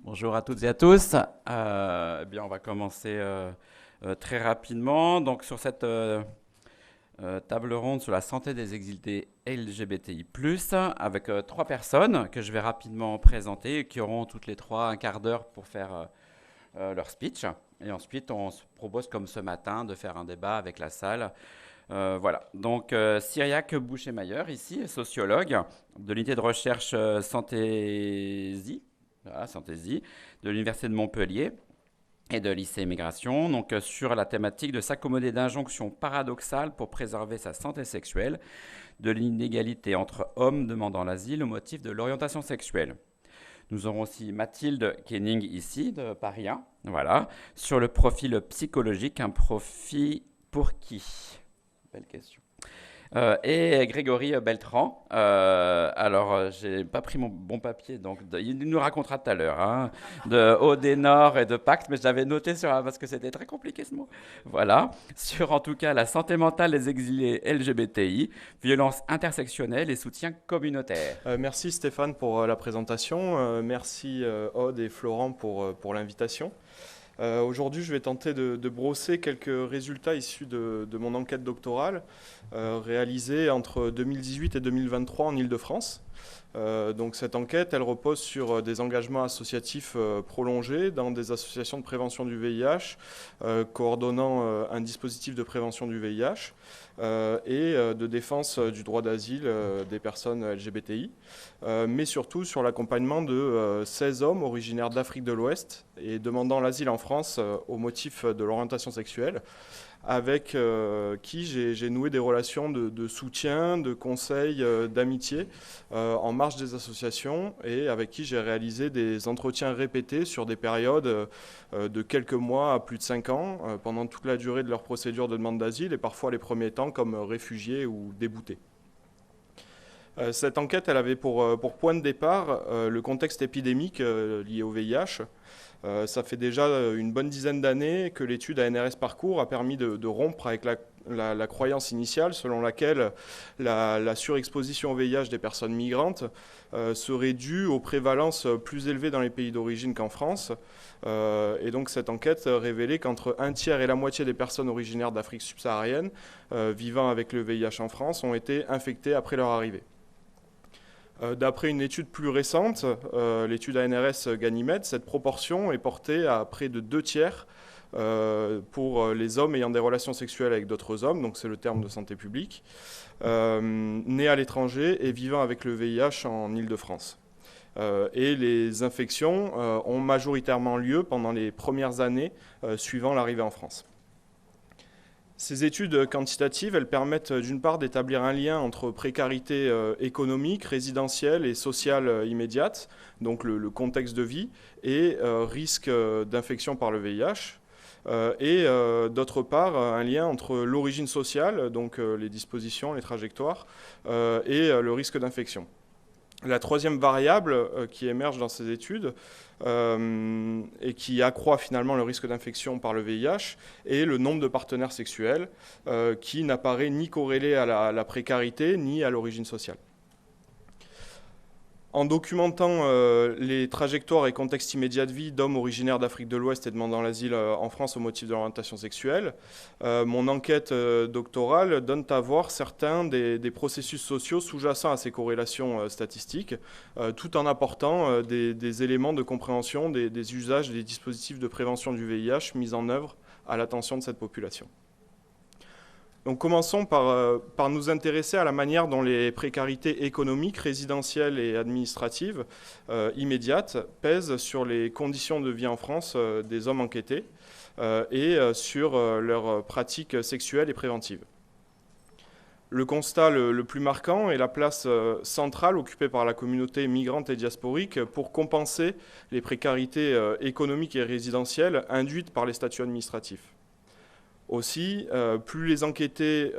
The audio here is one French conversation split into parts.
Bonjour à toutes et à tous. Eh bien, on va commencer très rapidement. Donc, sur cette table ronde sur la santé des exilés LGBTI+, avec trois personnes que je vais rapidement présenter et qui auront toutes les trois un quart d'heure pour faire leur speech. Et ensuite, on se propose, comme ce matin, de faire un débat avec la salle. Voilà. Donc, Cyriaque Boucher-Mayer, ici, sociologue de l'unité de recherche Santésie. Voilà, Santésie, de l'Université de Montpellier et de lycée Migration, donc sur la thématique de s'accommoder d'injonctions paradoxales pour préserver sa santé sexuelle, de l'inégalité entre hommes demandant l'asile au motif de l'orientation sexuelle. Nous aurons aussi Mathilde Kenning ici, de Paris 1, voilà, sur le profil psychologique, un profil pour qui? Belle question. Et Grégory Beltran. Alors, j'ai pas pris mon bon papier, donc il nous racontera tout à l'heure, hein, de Odenor et de Pacte, mais je l'avais noté parce que c'était très compliqué ce mot. Voilà, sur en tout cas la santé mentale des exilés LGBTI, violence intersectionnelle et soutien communautaire. Merci Stéphane pour la présentation. Merci Aude et Florent pour l'invitation. Aujourd'hui, je vais tenter de brosser quelques résultats issus de mon enquête doctorale réalisée entre 2018 et 2023 en Île-de-France. Donc cette enquête, elle repose sur des engagements associatifs prolongés dans des associations de prévention du VIH, coordonnant un dispositif de prévention du VIH et de défense du droit d'asile des personnes LGBTI, mais surtout sur l'accompagnement de 16 hommes originaires d'Afrique de l'Ouest et demandant l'asile en France au motif de l'orientation sexuelle, avec qui j'ai noué des relations de soutien, de conseil, d'amitié en marge des associations et avec qui j'ai réalisé des entretiens répétés sur des périodes de quelques mois à plus de 5 ans, pendant toute la durée de leur procédure de demande d'asile et parfois les premiers temps comme réfugiés ou déboutés. Cette enquête, elle avait pour point de départ le contexte épidémique lié au VIH. Ça fait déjà une bonne dizaine d'années que l'étude ANRS Parcours a permis de rompre avec la croyance initiale selon laquelle la surexposition au VIH des personnes migrantes serait due aux prévalences plus élevées dans les pays d'origine qu'en France. Et donc cette enquête révélait qu'entre un tiers et la moitié des personnes originaires d'Afrique subsaharienne vivant avec le VIH en France ont été infectées après leur arrivée. D'après une étude plus récente, l'étude ANRS Ganymède, cette proportion est portée à près de 2 tiers pour les hommes ayant des relations sexuelles avec d'autres hommes, donc c'est le terme de santé publique, nés à l'étranger et vivant avec le VIH en Île-de-France. Et les infections ont majoritairement lieu pendant les premières années suivant l'arrivée en France. Ces études quantitatives, elles permettent d'une part d'établir un lien entre précarité économique, résidentielle et sociale immédiate, donc le contexte de vie, et risque d'infection par le VIH. Et d'autre part, un lien entre l'origine sociale, donc les dispositions, les trajectoires, et le risque d'infection. La troisième variable qui émerge dans ces études et qui accroît finalement le risque d'infection par le VIH est le nombre de partenaires sexuels qui n'apparaît ni corrélé à la précarité ni à l'origine sociale. En documentant les trajectoires et contextes immédiats de vie d'hommes originaires d'Afrique de l'Ouest et demandant l'asile en France au motif de l'orientation sexuelle, mon enquête doctorale donne à voir certains des processus sociaux sous-jacents à ces corrélations statistiques, tout en apportant des éléments de compréhension des usages et des dispositifs de prévention du VIH mis en œuvre à l'attention de cette population. Donc commençons par nous intéresser à la manière dont les précarités économiques, résidentielles et administratives immédiates pèsent sur les conditions de vie en France des hommes enquêtés et sur leurs pratiques sexuelles et préventives. Le constat le plus marquant est la place centrale occupée par la communauté migrante et diasporique pour compenser les précarités économiques et résidentielles induites par les statuts administratifs. Aussi, plus les enquêtés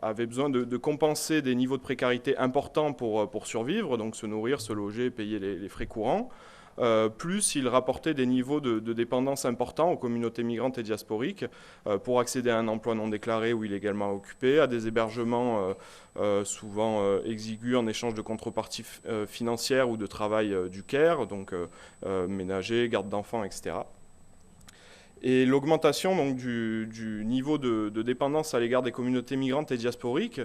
avaient besoin de compenser des niveaux de précarité importants pour survivre, donc se nourrir, se loger, payer les frais courants, plus il rapportait des niveaux de dépendance importants aux communautés migrantes et diasporiques pour accéder à un emploi non déclaré ou illégalement occupé, à des hébergements souvent exigus en échange de contreparties financières ou de travail du care, donc ménager, garde d'enfants, etc. Et l'augmentation donc, du niveau de dépendance à l'égard des communautés migrantes et diasporiques,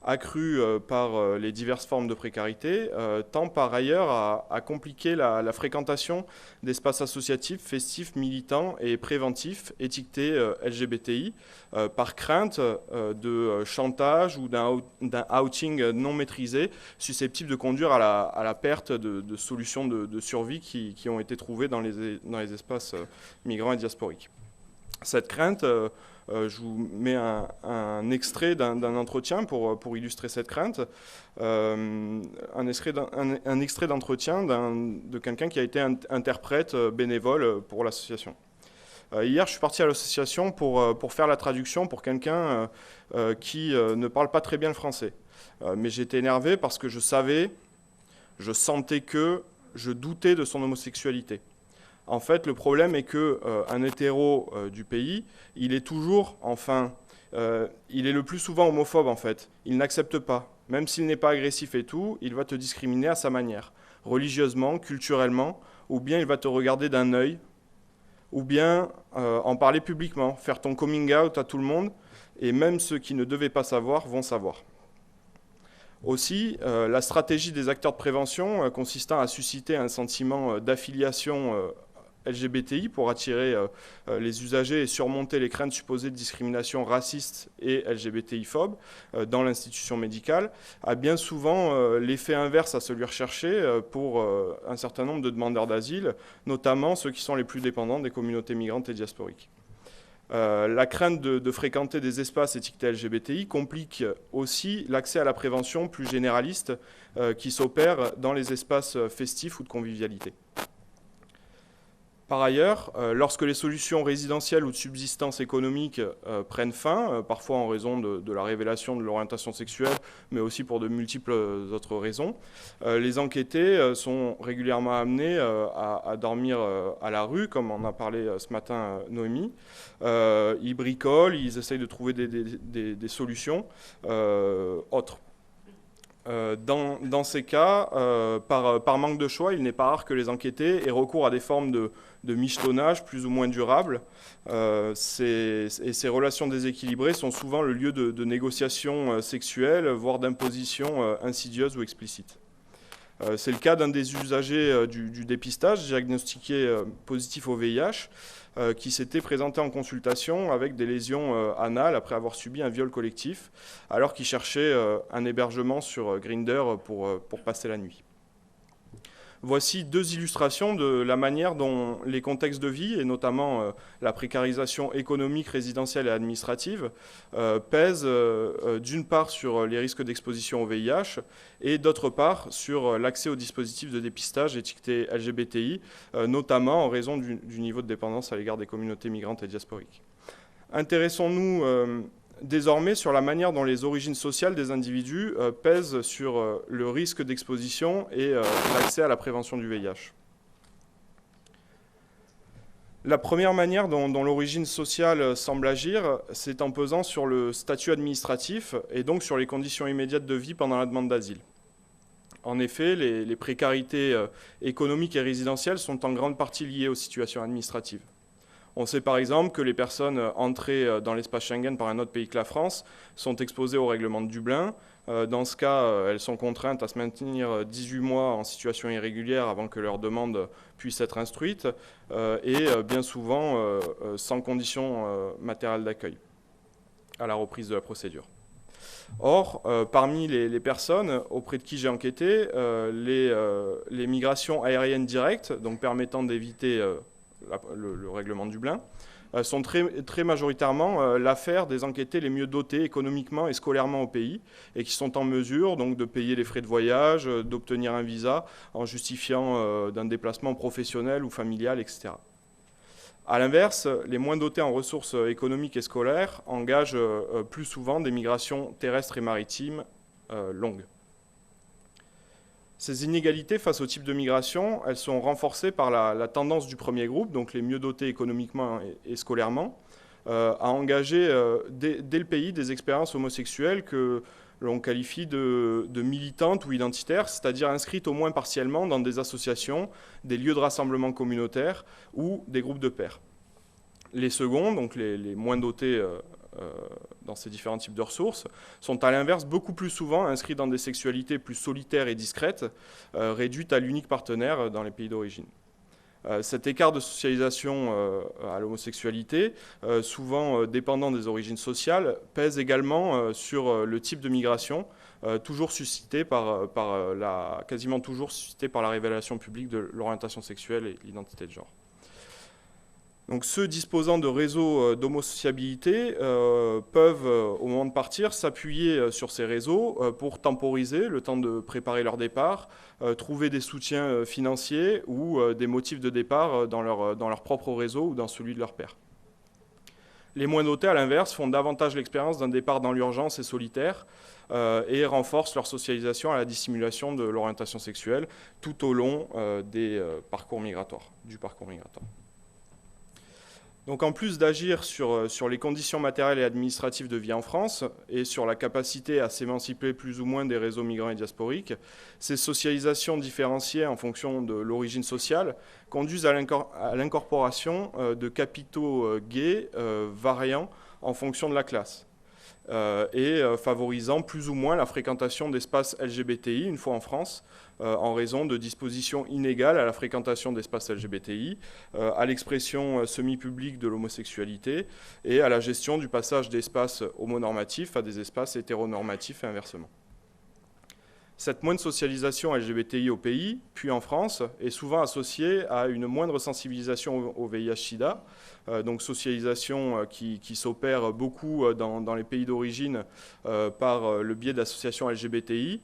accrue par les diverses formes de précarité, tend par ailleurs à compliquer la fréquentation d'espaces associatifs, festifs, militants et préventifs étiquetés LGBTI, par crainte de chantage ou d'un outing non maîtrisé, susceptible de conduire à la perte de solutions de survie qui ont été trouvées dans les espaces migrants et diasporiques. Cette crainte, je vous mets un extrait d'un entretien pour illustrer cette crainte. Un extrait d'entretien de quelqu'un qui a été interprète bénévole pour l'association. Hier, je suis parti à l'association pour faire la traduction pour quelqu'un qui ne parle pas très bien le français. Mais j'étais énervé parce que je sentais je doutais de son homosexualité. En fait, le problème est qu'un hétéro du pays, il est toujours, il est le plus souvent homophobe en fait. Il n'accepte pas. Même s'il n'est pas agressif et tout, il va te discriminer à sa manière. Religieusement, culturellement, ou bien il va te regarder d'un œil, ou bien en parler publiquement, faire ton coming out à tout le monde, et même ceux qui ne devaient pas savoir vont savoir. Aussi, la stratégie des acteurs de prévention consistant à susciter un sentiment d'affiliation LGBTI pour attirer les usagers et surmonter les craintes supposées de discrimination raciste et LGBTI-phobe dans l'institution médicale, a bien souvent l'effet inverse à celui recherché pour un certain nombre de demandeurs d'asile, notamment ceux qui sont les plus dépendants des communautés migrantes et diasporiques. La crainte de fréquenter des espaces étiquetés LGBTI complique aussi l'accès à la prévention plus généraliste qui s'opère dans les espaces festifs ou de convivialité. Par ailleurs, lorsque les solutions résidentielles ou de subsistance économique prennent fin, parfois en raison de la révélation de l'orientation sexuelle, mais aussi pour de multiples autres raisons, les enquêtés sont régulièrement amenés à dormir à la rue, comme en a parlé ce matin Noémie. Ils bricolent, ils essayent de trouver des solutions autres. Dans ces cas, par manque de choix, il n'est pas rare que les enquêtés aient recours à des formes de michetonnage plus ou moins durables. Ces relations déséquilibrées sont souvent le lieu de négociations sexuelles, voire d'impositions insidieuses ou explicites. C'est le cas d'un des usagers du dépistage, diagnostiqué positif au VIH, qui s'était présenté en consultation avec des lésions anales après avoir subi un viol collectif, alors qu'il cherchait un hébergement sur Grindr pour passer la nuit. Voici deux illustrations de la manière dont les contextes de vie, et notamment la précarisation économique, résidentielle et administrative, pèsent d'une part sur les risques d'exposition au VIH et d'autre part sur l'accès aux dispositifs de dépistage étiquetés LGBTI, notamment en raison du niveau de dépendance à l'égard des communautés migrantes et diasporiques. Intéressons-nous désormais sur la manière dont les origines sociales des individus pèsent sur le risque d'exposition et l'accès à la prévention du VIH. La première manière dont l'origine sociale semble agir, c'est en pesant sur le statut administratif et donc sur les conditions immédiates de vie pendant la demande d'asile. En effet, les précarités économiques et résidentielles sont en grande partie liées aux situations administratives. On sait par exemple que les personnes entrées dans l'espace Schengen par un autre pays que la France sont exposées au règlement de Dublin. Dans ce cas, elles sont contraintes à se maintenir 18 mois en situation irrégulière avant que leur demande puisse être instruite et bien souvent sans conditions matérielles d'accueil à la reprise de la procédure. Or, parmi les personnes auprès de qui j'ai enquêté, les migrations aériennes directes, donc permettant d'éviter le règlement de Dublin, sont très majoritairement l'affaire des enquêtés les mieux dotés économiquement et scolairement au pays et qui sont en mesure donc de payer les frais de voyage, d'obtenir un visa en justifiant d'un déplacement professionnel ou familial, etc. A l'inverse, les moins dotés en ressources économiques et scolaires engagent plus souvent des migrations terrestres et maritimes longues. Ces inégalités face au type de migration, elles sont renforcées par la tendance du premier groupe, donc les mieux dotés économiquement et scolairement, à engager dès le pays des expériences homosexuelles que l'on qualifie de militantes ou identitaires, c'est-à-dire inscrites au moins partiellement dans des associations, des lieux de rassemblement communautaires ou des groupes de pairs. Les seconds, donc les moins dotés dans ces différents types de ressources, sont à l'inverse beaucoup plus souvent inscrits dans des sexualités plus solitaires et discrètes, réduites à l'unique partenaire dans les pays d'origine. Cet écart de socialisation à l'homosexualité, souvent dépendant des origines sociales, pèse également sur le type de migration, toujours suscité quasiment toujours suscité par la révélation publique de l'orientation sexuelle et l'identité de genre. Donc ceux disposant de réseaux d'homosociabilité peuvent, au moment de partir, s'appuyer sur ces réseaux pour temporiser le temps de préparer leur départ, trouver des soutiens financiers ou des motifs de départ dans leur propre réseau ou dans celui de leur père. Les moins dotés, à l'inverse, font davantage l'expérience d'un départ dans l'urgence et solitaire et renforcent leur socialisation à la dissimulation de l'orientation sexuelle tout au long du parcours migratoire. Donc en plus d'agir sur les conditions matérielles et administratives de vie en France et sur la capacité à s'émanciper plus ou moins des réseaux migrants et diasporiques, ces socialisations différenciées en fonction de l'origine sociale conduisent à l'incorporation de capitaux gays variant en fonction de la classe et favorisant plus ou moins la fréquentation d'espaces LGBTI une fois en France, en raison de dispositions inégales à la fréquentation d'espaces LGBTI, à l'expression semi-publique de l'homosexualité et à la gestion du passage d'espaces homonormatifs à des espaces hétéronormatifs et inversement. Cette moindre socialisation LGBTI au pays, puis en France, est souvent associée à une moindre sensibilisation au VIH-Sida, donc socialisation qui s'opère beaucoup dans les pays d'origine par le biais d'associations LGBTI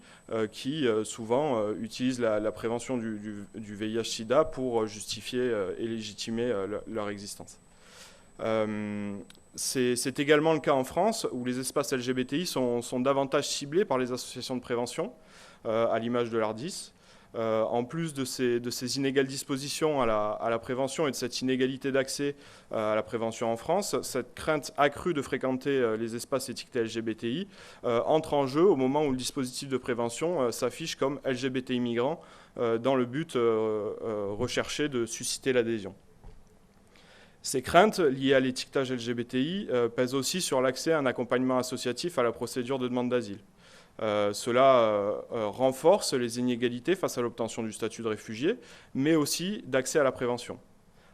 qui souvent utilisent la prévention du VIH-Sida pour justifier et légitimer leur existence. C'est également le cas en France, où les espaces LGBTI sont davantage ciblés par les associations de prévention, à l'image de l'ARDIS. En plus de ces inégales dispositions à la prévention et de cette inégalité d'accès à la prévention en France, cette crainte accrue de fréquenter les espaces étiquetés LGBTI entre en jeu au moment où le dispositif de prévention s'affiche comme LGBTI migrant dans le but recherché de susciter l'adhésion. Ces craintes liées à l'étiquetage LGBTI pèsent aussi sur l'accès à un accompagnement associatif à la procédure de demande d'asile. Cela renforce les inégalités face à l'obtention du statut de réfugié, mais aussi d'accès à la prévention.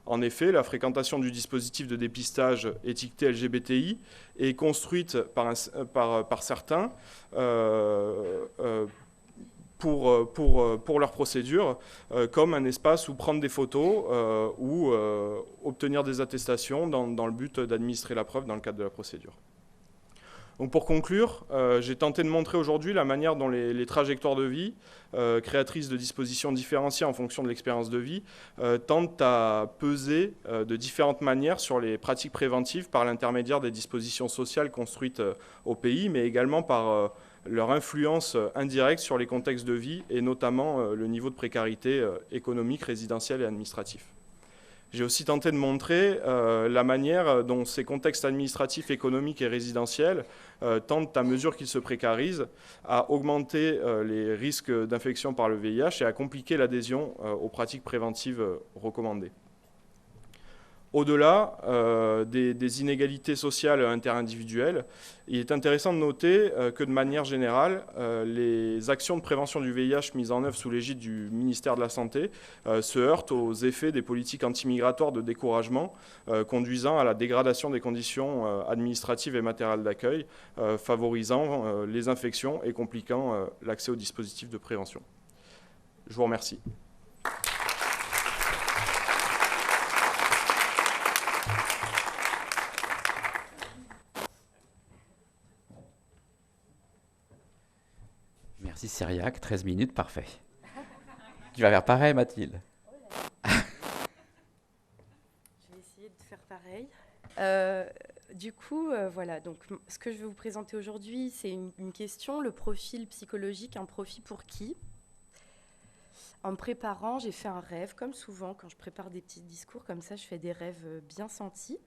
En effet, la fréquentation du dispositif de dépistage étiqueté LGBTI est construite par certains pour leur procédure, comme un espace où prendre des photos ou obtenir des attestations dans le but d'administrer la preuve dans le cadre de la procédure. Donc pour conclure, j'ai tenté de montrer aujourd'hui la manière dont les trajectoires de vie, créatrices de dispositions différenciées en fonction de l'expérience de vie, tentent à peser de différentes manières sur les pratiques préventives par l'intermédiaire des dispositions sociales construites au pays, mais également par leur influence indirecte sur les contextes de vie et notamment le niveau de précarité économique, résidentielle et administratif. J'ai aussi tenté de montrer la manière dont ces contextes administratifs, économiques et résidentiels tentent, à mesure qu'ils se précarisent, à augmenter les risques d'infection par le VIH et à compliquer l'adhésion aux pratiques préventives recommandées. Au-delà des inégalités sociales interindividuelles, il est intéressant de noter que de manière générale, les actions de prévention du VIH mises en œuvre sous l'égide du ministère de la Santé se heurtent aux effets des politiques antimigratoires de découragement conduisant à la dégradation des conditions administratives et matérielles d'accueil, favorisant les infections et compliquant l'accès aux dispositifs de prévention. Je vous remercie. Merci Cyriac, 13 minutes, parfait. Tu vas faire pareil, Mathilde. Je vais essayer de faire pareil. Voilà, donc ce que je vais vous présenter aujourd'hui, c'est une question, le profil psychologique, un profil pour qui ? En me préparant, j'ai fait un rêve, comme souvent, quand je prépare des petits discours comme ça, je fais des rêves bien sentis.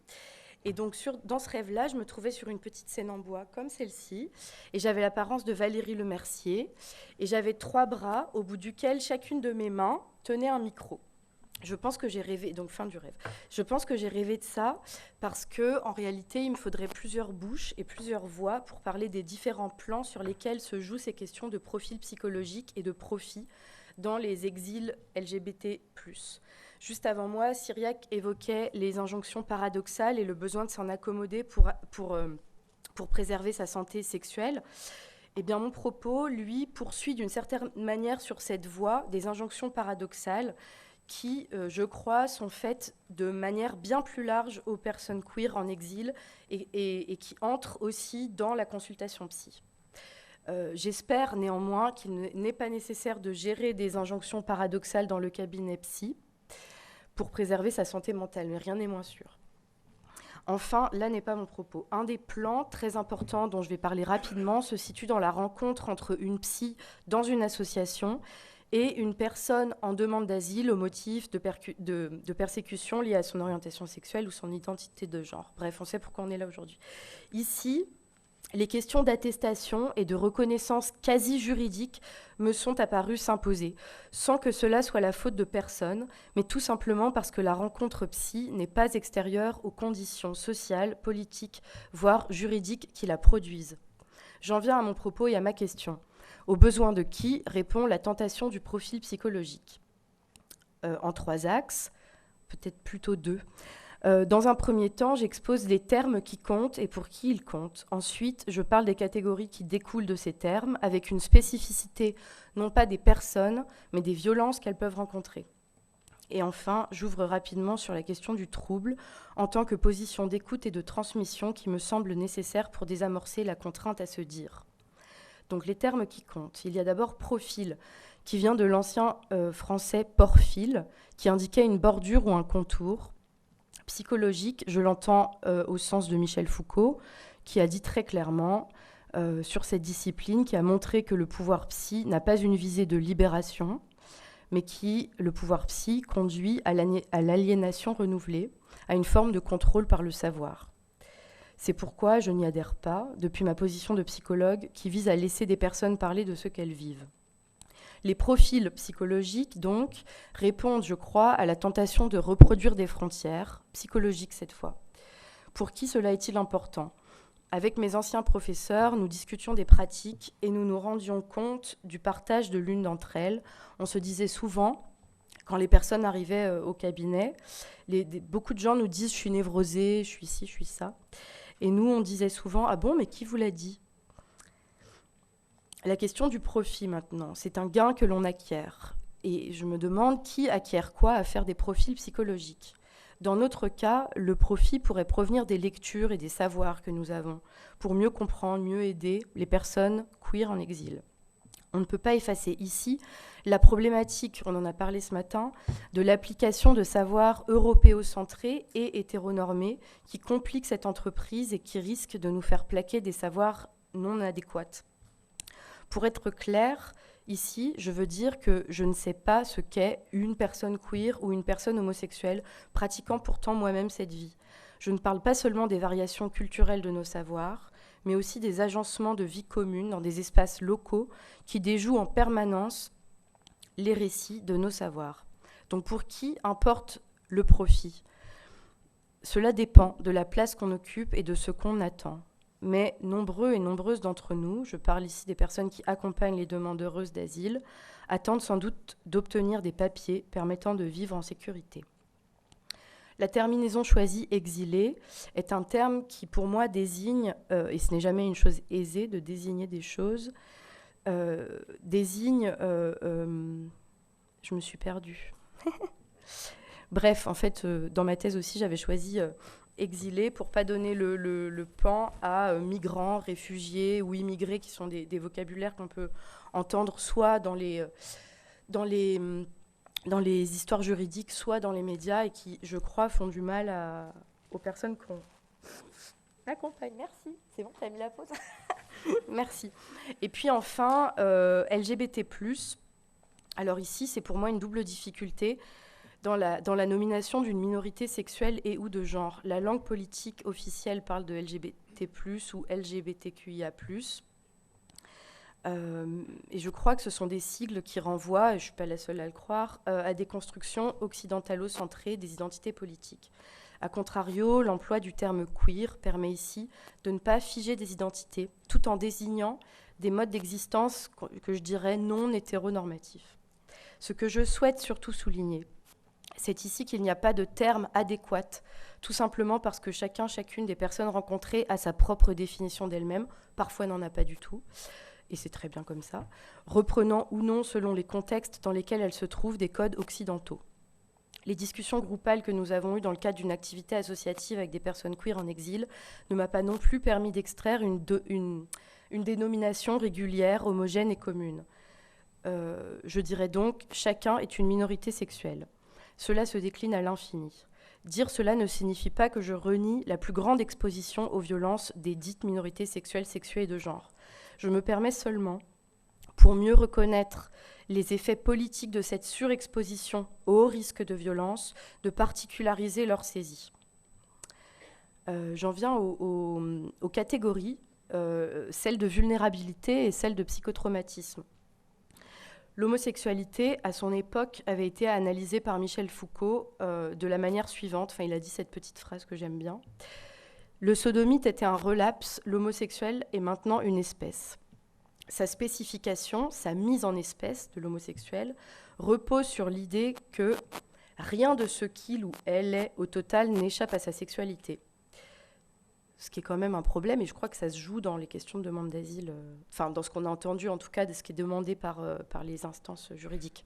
Et donc, dans ce rêve-là, je me trouvais sur une petite scène en bois, comme celle-ci, et j'avais l'apparence de Valérie Lemercier, et j'avais 3 bras, au bout duquel chacune de mes mains tenait un micro. Je pense que j'ai rêvé, donc fin du rêve. Je pense que j'ai rêvé de ça parce que, en réalité, il me faudrait plusieurs bouches et plusieurs voix pour parler des différents plans sur lesquels se jouent ces questions de profil psychologique et de profit dans les exils LGBT+. Juste avant moi, Cyriac évoquait les injonctions paradoxales et le besoin de s'en accommoder pour préserver sa santé sexuelle. Eh bien, mon propos, lui, poursuit d'une certaine manière sur cette voie des injonctions paradoxales qui, je crois, sont faites de manière bien plus large aux personnes queer en exil et qui entrent aussi dans la consultation psy. J'espère néanmoins qu'il n'est pas nécessaire de gérer des injonctions paradoxales dans le cabinet psy pour préserver sa santé mentale, mais rien n'est moins sûr. Enfin, là n'est pas mon propos. Un des plans très importants dont je vais parler rapidement se situe dans la rencontre entre une psy dans une association et une personne en demande d'asile au motif de persécution liée à son orientation sexuelle ou son identité de genre. Bref, on sait pourquoi on est là aujourd'hui. Ici, les questions d'attestation et de reconnaissance quasi juridique me sont apparues s'imposer, sans que cela soit la faute de personne, mais tout simplement parce que la rencontre psy n'est pas extérieure aux conditions sociales, politiques, voire juridiques qui la produisent. J'en viens à mon propos et à ma question. Aux besoins de qui répond la tentation du profil psychologique ? En 3 axes, peut-être plutôt 2. Dans un premier temps, j'expose les termes qui comptent et pour qui ils comptent. Ensuite, je parle des catégories qui découlent de ces termes, avec une spécificité non pas des personnes, mais des violences qu'elles peuvent rencontrer. Et enfin, j'ouvre rapidement sur la question du trouble, en tant que position d'écoute et de transmission qui me semble nécessaire pour désamorcer la contrainte à se dire. Donc les termes qui comptent. Il y a d'abord profil, qui vient de l'ancien français porphile, qui indiquait une bordure ou un contour. Psychologique, je l'entends au sens de Michel Foucault, qui a dit très clairement sur cette discipline, qui a montré que le pouvoir psy n'a pas une visée de libération, mais le pouvoir psy conduit à l'aliénation renouvelée, à une forme de contrôle par le savoir. C'est pourquoi je n'y adhère pas, depuis ma position de psychologue, qui vise à laisser des personnes parler de ce qu'elles vivent. Les profils psychologiques, donc, répondent, je crois, à la tentation de reproduire des frontières, psychologiques cette fois. Pour qui cela est-il important ? Avec mes anciens professeurs, nous discutions des pratiques et nous nous rendions compte du partage de l'une d'entre elles. On se disait souvent, quand les personnes arrivaient au cabinet, beaucoup de gens nous disent « je suis névrosée, je suis ci, je suis ça ». Et nous, on disait souvent « ah bon, mais qui vous l'a dit ?» La question du profit maintenant, c'est un gain que l'on acquiert. Et je me demande qui acquiert quoi à faire des profils psychologiques. Dans notre cas, le profit pourrait provenir des lectures et des savoirs que nous avons pour mieux comprendre, mieux aider les personnes queer en exil. On ne peut pas effacer ici la problématique, on en a parlé ce matin, de l'application de savoirs européocentrés et hétéronormés qui compliquent cette entreprise et qui risquent de nous faire plaquer des savoirs non adéquats. Pour être clair, ici, je veux dire que je ne sais pas ce qu'est une personne queer ou une personne homosexuelle, pratiquant pourtant moi-même cette vie. Je ne parle pas seulement des variations culturelles de nos savoirs, mais aussi des agencements de vie commune dans des espaces locaux qui déjouent en permanence les récits de nos savoirs. Donc pour qui importe le profit ? Cela dépend de la place qu'on occupe et de ce qu'on attend. Mais nombreux et nombreuses d'entre nous, je parle ici des personnes qui accompagnent les demandeuses d'asile, attendent sans doute d'obtenir des papiers permettant de vivre en sécurité. La terminaison choisie exilé est un terme qui pour moi désigne, et ce n'est jamais une chose aisée de désigner des choses, désigne, je me suis perdue. Bref, en fait, dans ma thèse aussi, j'avais choisi exilé pour pas donner le pan à migrants, réfugiés ou immigrés, qui sont des vocabulaires qu'on peut entendre soit dans les histoires juridiques, soit dans les médias, et qui, je crois, font du mal aux personnes qu'on accompagne. Merci, c'est bon, t'as mis la pause. Merci. Et puis enfin, LGBT+, Alors ici, c'est pour moi une double difficulté dans la nomination d'une minorité sexuelle et ou de genre. La langue politique officielle parle de LGBT+, ou LGBTQIA+. Et je crois que ce sont des sigles qui renvoient, et je ne suis pas la seule à le croire, à des constructions occidentalo-centrées des identités politiques. A contrario, l'emploi du terme queer permet ici de ne pas figer des identités, tout en désignant des modes d'existence que je dirais non hétéronormatifs. Ce que je souhaite surtout souligner, c'est ici qu'il n'y a pas de terme adéquat, tout simplement parce que chacune des personnes rencontrées a sa propre définition d'elle-même, parfois n'en a pas du tout, et c'est très bien comme ça, reprenant ou non, selon les contextes dans lesquels elle se trouve, des codes occidentaux. Les discussions groupales que nous avons eues dans le cadre d'une activité associative avec des personnes queer en exil ne m'a pas non plus permis d'extraire une dénomination régulière, homogène et commune. Je dirais donc, chacun est une minorité sexuelle. Cela se décline à l'infini. Dire cela ne signifie pas que je renie la plus grande exposition aux violences des dites minorités sexuelles, sexuées et de genre. Je me permets seulement, pour mieux reconnaître les effets politiques de cette surexposition au haut risque de violence, de particulariser leur saisie. J'en viens aux catégories, celles de vulnérabilité et celles de psychotraumatisme. L'homosexualité, à son époque, avait été analysée par Michel Foucault de la manière suivante. Enfin, il a dit cette petite phrase que j'aime bien. Le sodomite était un relapse, l'homosexuel est maintenant une espèce. Sa spécification, sa mise en espèce de l'homosexuel, repose sur l'idée que rien de ce qu'il ou elle est au total n'échappe à sa sexualité. Ce qui est quand même un problème, et je crois que ça se joue dans les questions de demande d'asile, enfin dans ce qu'on a entendu en tout cas, de ce qui est demandé par les instances juridiques.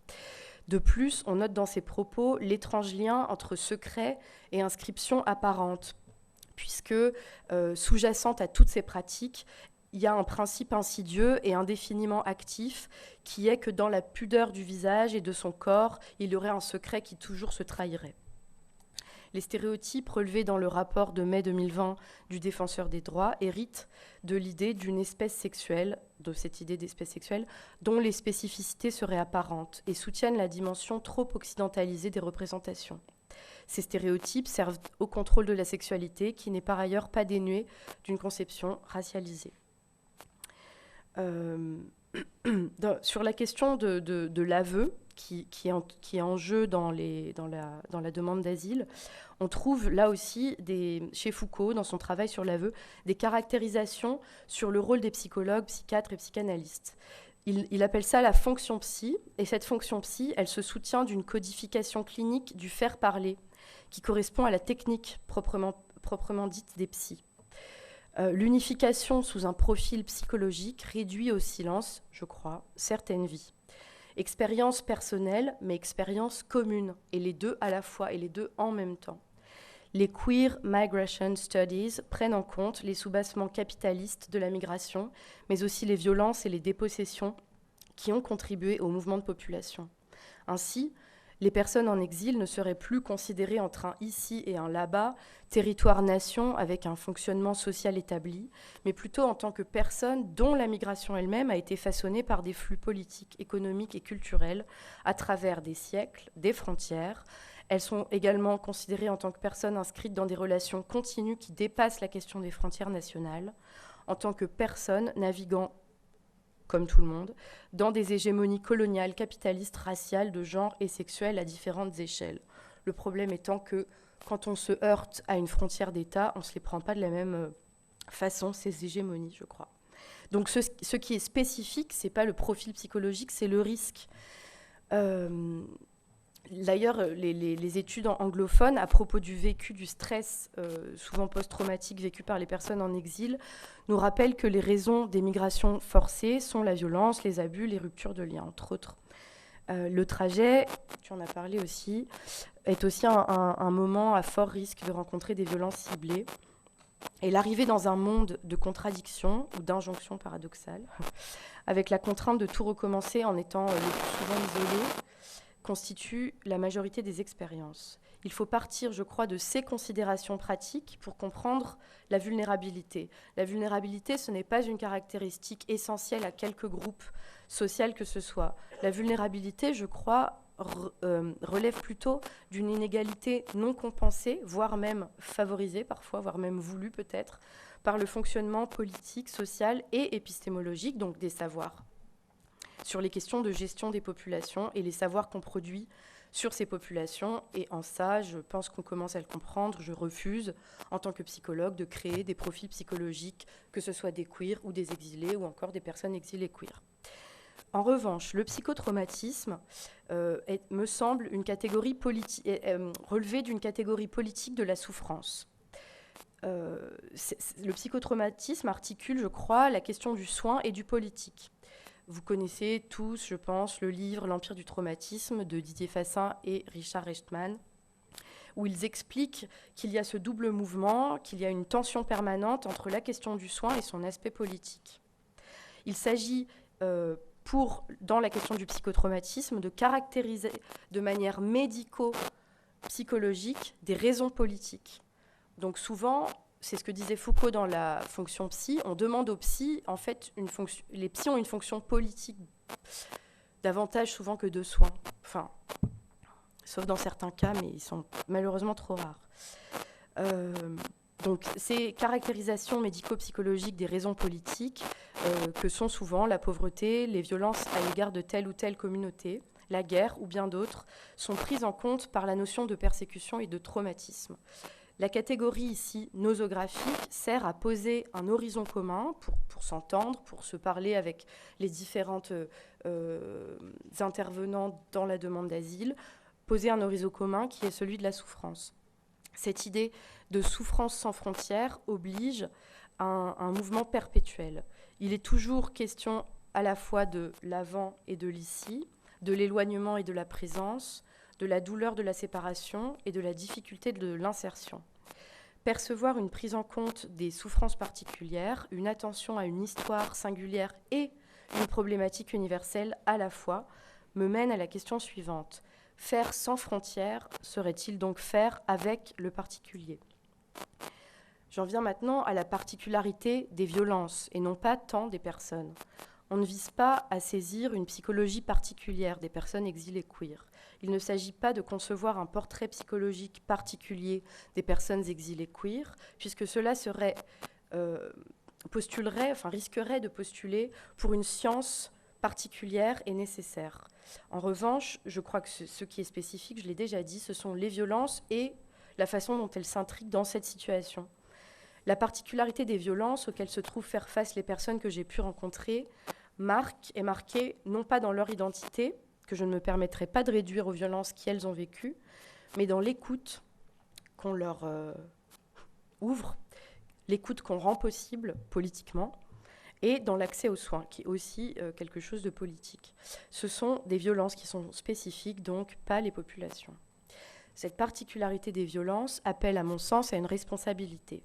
De plus, on note dans ces propos l'étrange lien entre secret et inscription apparente, puisque sous-jacente à toutes ces pratiques, il y a un principe insidieux et indéfiniment actif qui est que dans la pudeur du visage et de son corps, il y aurait un secret qui toujours se trahirait. Les stéréotypes relevés dans le rapport de mai 2020 du Défenseur des droits héritent de l'idée d'une espèce sexuelle, de cette idée d'espèce sexuelle, dont les spécificités seraient apparentes et soutiennent la dimension trop occidentalisée des représentations. Ces stéréotypes servent au contrôle de la sexualité, qui n'est par ailleurs pas dénuée d'une conception racialisée. Sur la question de l'aveu, qui est en jeu dans la demande d'asile, on trouve là aussi, chez Foucault, dans son travail sur l'aveu, des caractérisations sur le rôle des psychologues, psychiatres et psychanalystes. Il appelle ça la fonction psy, et cette fonction psy, elle se soutient d'une codification clinique du faire parler, qui correspond à la technique proprement dite des psys. L'unification sous un profil psychologique réduit au silence, je crois, certaines vies. Expérience personnelle, mais expérience commune, et les deux à la fois, et les deux en même temps. Les Queer Migration Studies prennent en compte les soubassements capitalistes de la migration, mais aussi les violences et les dépossessions qui ont contribué au mouvement de population. Ainsi, les personnes en exil ne seraient plus considérées entre un ici et un là-bas, territoire-nation avec un fonctionnement social établi, mais plutôt en tant que personnes dont la migration elle-même a été façonnée par des flux politiques, économiques et culturels à travers des siècles, des frontières. Elles sont également considérées en tant que personnes inscrites dans des relations continues qui dépassent la question des frontières nationales, en tant que personnes naviguant comme tout le monde, dans des hégémonies coloniales, capitalistes, raciales, de genre et sexuelles à différentes échelles. Le problème étant que quand on se heurte à une frontière d'État, on ne se les prend pas de la même façon, ces hégémonies, je crois. Donc ce qui est spécifique, ce n'est pas le profil psychologique, c'est le risque. D'ailleurs, les études anglophones à propos du vécu du stress, souvent post-traumatique vécu par les personnes en exil, nous rappellent que les raisons des migrations forcées sont la violence, les abus, les ruptures de liens, entre autres. Le trajet, tu en as parlé aussi, est aussi un moment à fort risque de rencontrer des violences ciblées. Et l'arrivée dans un monde de contradictions ou d'injonctions paradoxales, avec la contrainte de tout recommencer en étant le plus souvent isolé, constitue la majorité des expériences. Il faut partir, je crois, de ces considérations pratiques pour comprendre la vulnérabilité. La vulnérabilité, ce n'est pas une caractéristique essentielle à quelques groupes social que ce soit. La vulnérabilité, je crois, relève plutôt d'une inégalité non compensée, voire même favorisée parfois, voire même voulue peut-être, par le fonctionnement politique, social et épistémologique, donc des savoirs, sur les questions de gestion des populations et les savoirs qu'on produit sur ces populations. Et en ça, je pense qu'on commence à le comprendre. Je refuse, en tant que psychologue, de créer des profils psychologiques, que ce soit des queers ou des exilés ou encore des personnes exilées queer. En revanche, le psychotraumatisme me semble une catégorie relever d'une catégorie politique de la souffrance. Le psychotraumatisme articule, je crois, la question du soin et du politique. Vous connaissez tous, je pense, le livre « L'Empire du traumatisme » de Didier Fassin et Richard Rechtman, où ils expliquent qu'il y a ce double mouvement, qu'il y a une tension permanente entre la question du soin et son aspect politique. Il s'agit, dans la question du psychotraumatisme, de caractériser de manière médico-psychologique des raisons politiques. Donc souvent, c'est ce que disait Foucault dans la fonction psy, on demande aux psys, en fait, les psys ont une fonction politique davantage souvent que de soins. Enfin, sauf dans certains cas, mais ils sont malheureusement trop rares. Donc ces caractérisations médico-psychologiques des raisons politiques, que sont souvent la pauvreté, les violences à l'égard de telle ou telle communauté, la guerre ou bien d'autres, sont prises en compte par la notion de persécution et de traumatisme. La catégorie ici nosographique sert à poser un horizon commun pour s'entendre, pour se parler avec les différentes intervenants dans la demande d'asile, poser un horizon commun qui est celui de la souffrance. Cette idée de souffrance sans frontières oblige à un mouvement perpétuel. Il est toujours question à la fois de l'avant et de l'ici, de l'éloignement et de la présence, de la douleur de la séparation et de la difficulté de l'insertion. Percevoir une prise en compte des souffrances particulières, une attention à une histoire singulière et une problématique universelle à la fois, me mène à la question suivante. Faire sans frontières serait-il donc faire avec le particulier ? J'en viens maintenant à la particularité des violences et non pas tant des personnes. On ne vise pas à saisir une psychologie particulière des personnes exilées queer. Il ne s'agit pas de concevoir un portrait psychologique particulier des personnes exilées queer, puisque cela risquerait de postuler pour une science particulière et nécessaire. En revanche, je crois que ce qui est spécifique, je l'ai déjà dit, ce sont les violences et la façon dont elles s'intriguent dans cette situation. La particularité des violences auxquelles se trouvent faire face les personnes que j'ai pu rencontrer est marquée non pas dans leur identité, que je ne me permettrai pas de réduire aux violences qu'elles ont vécues, mais dans l'écoute qu'on leur ouvre, l'écoute qu'on rend possible politiquement, et dans l'accès aux soins, qui est aussi quelque chose de politique. Ce sont des violences qui sont spécifiques, donc pas les populations. Cette particularité des violences appelle, à mon sens, à une responsabilité.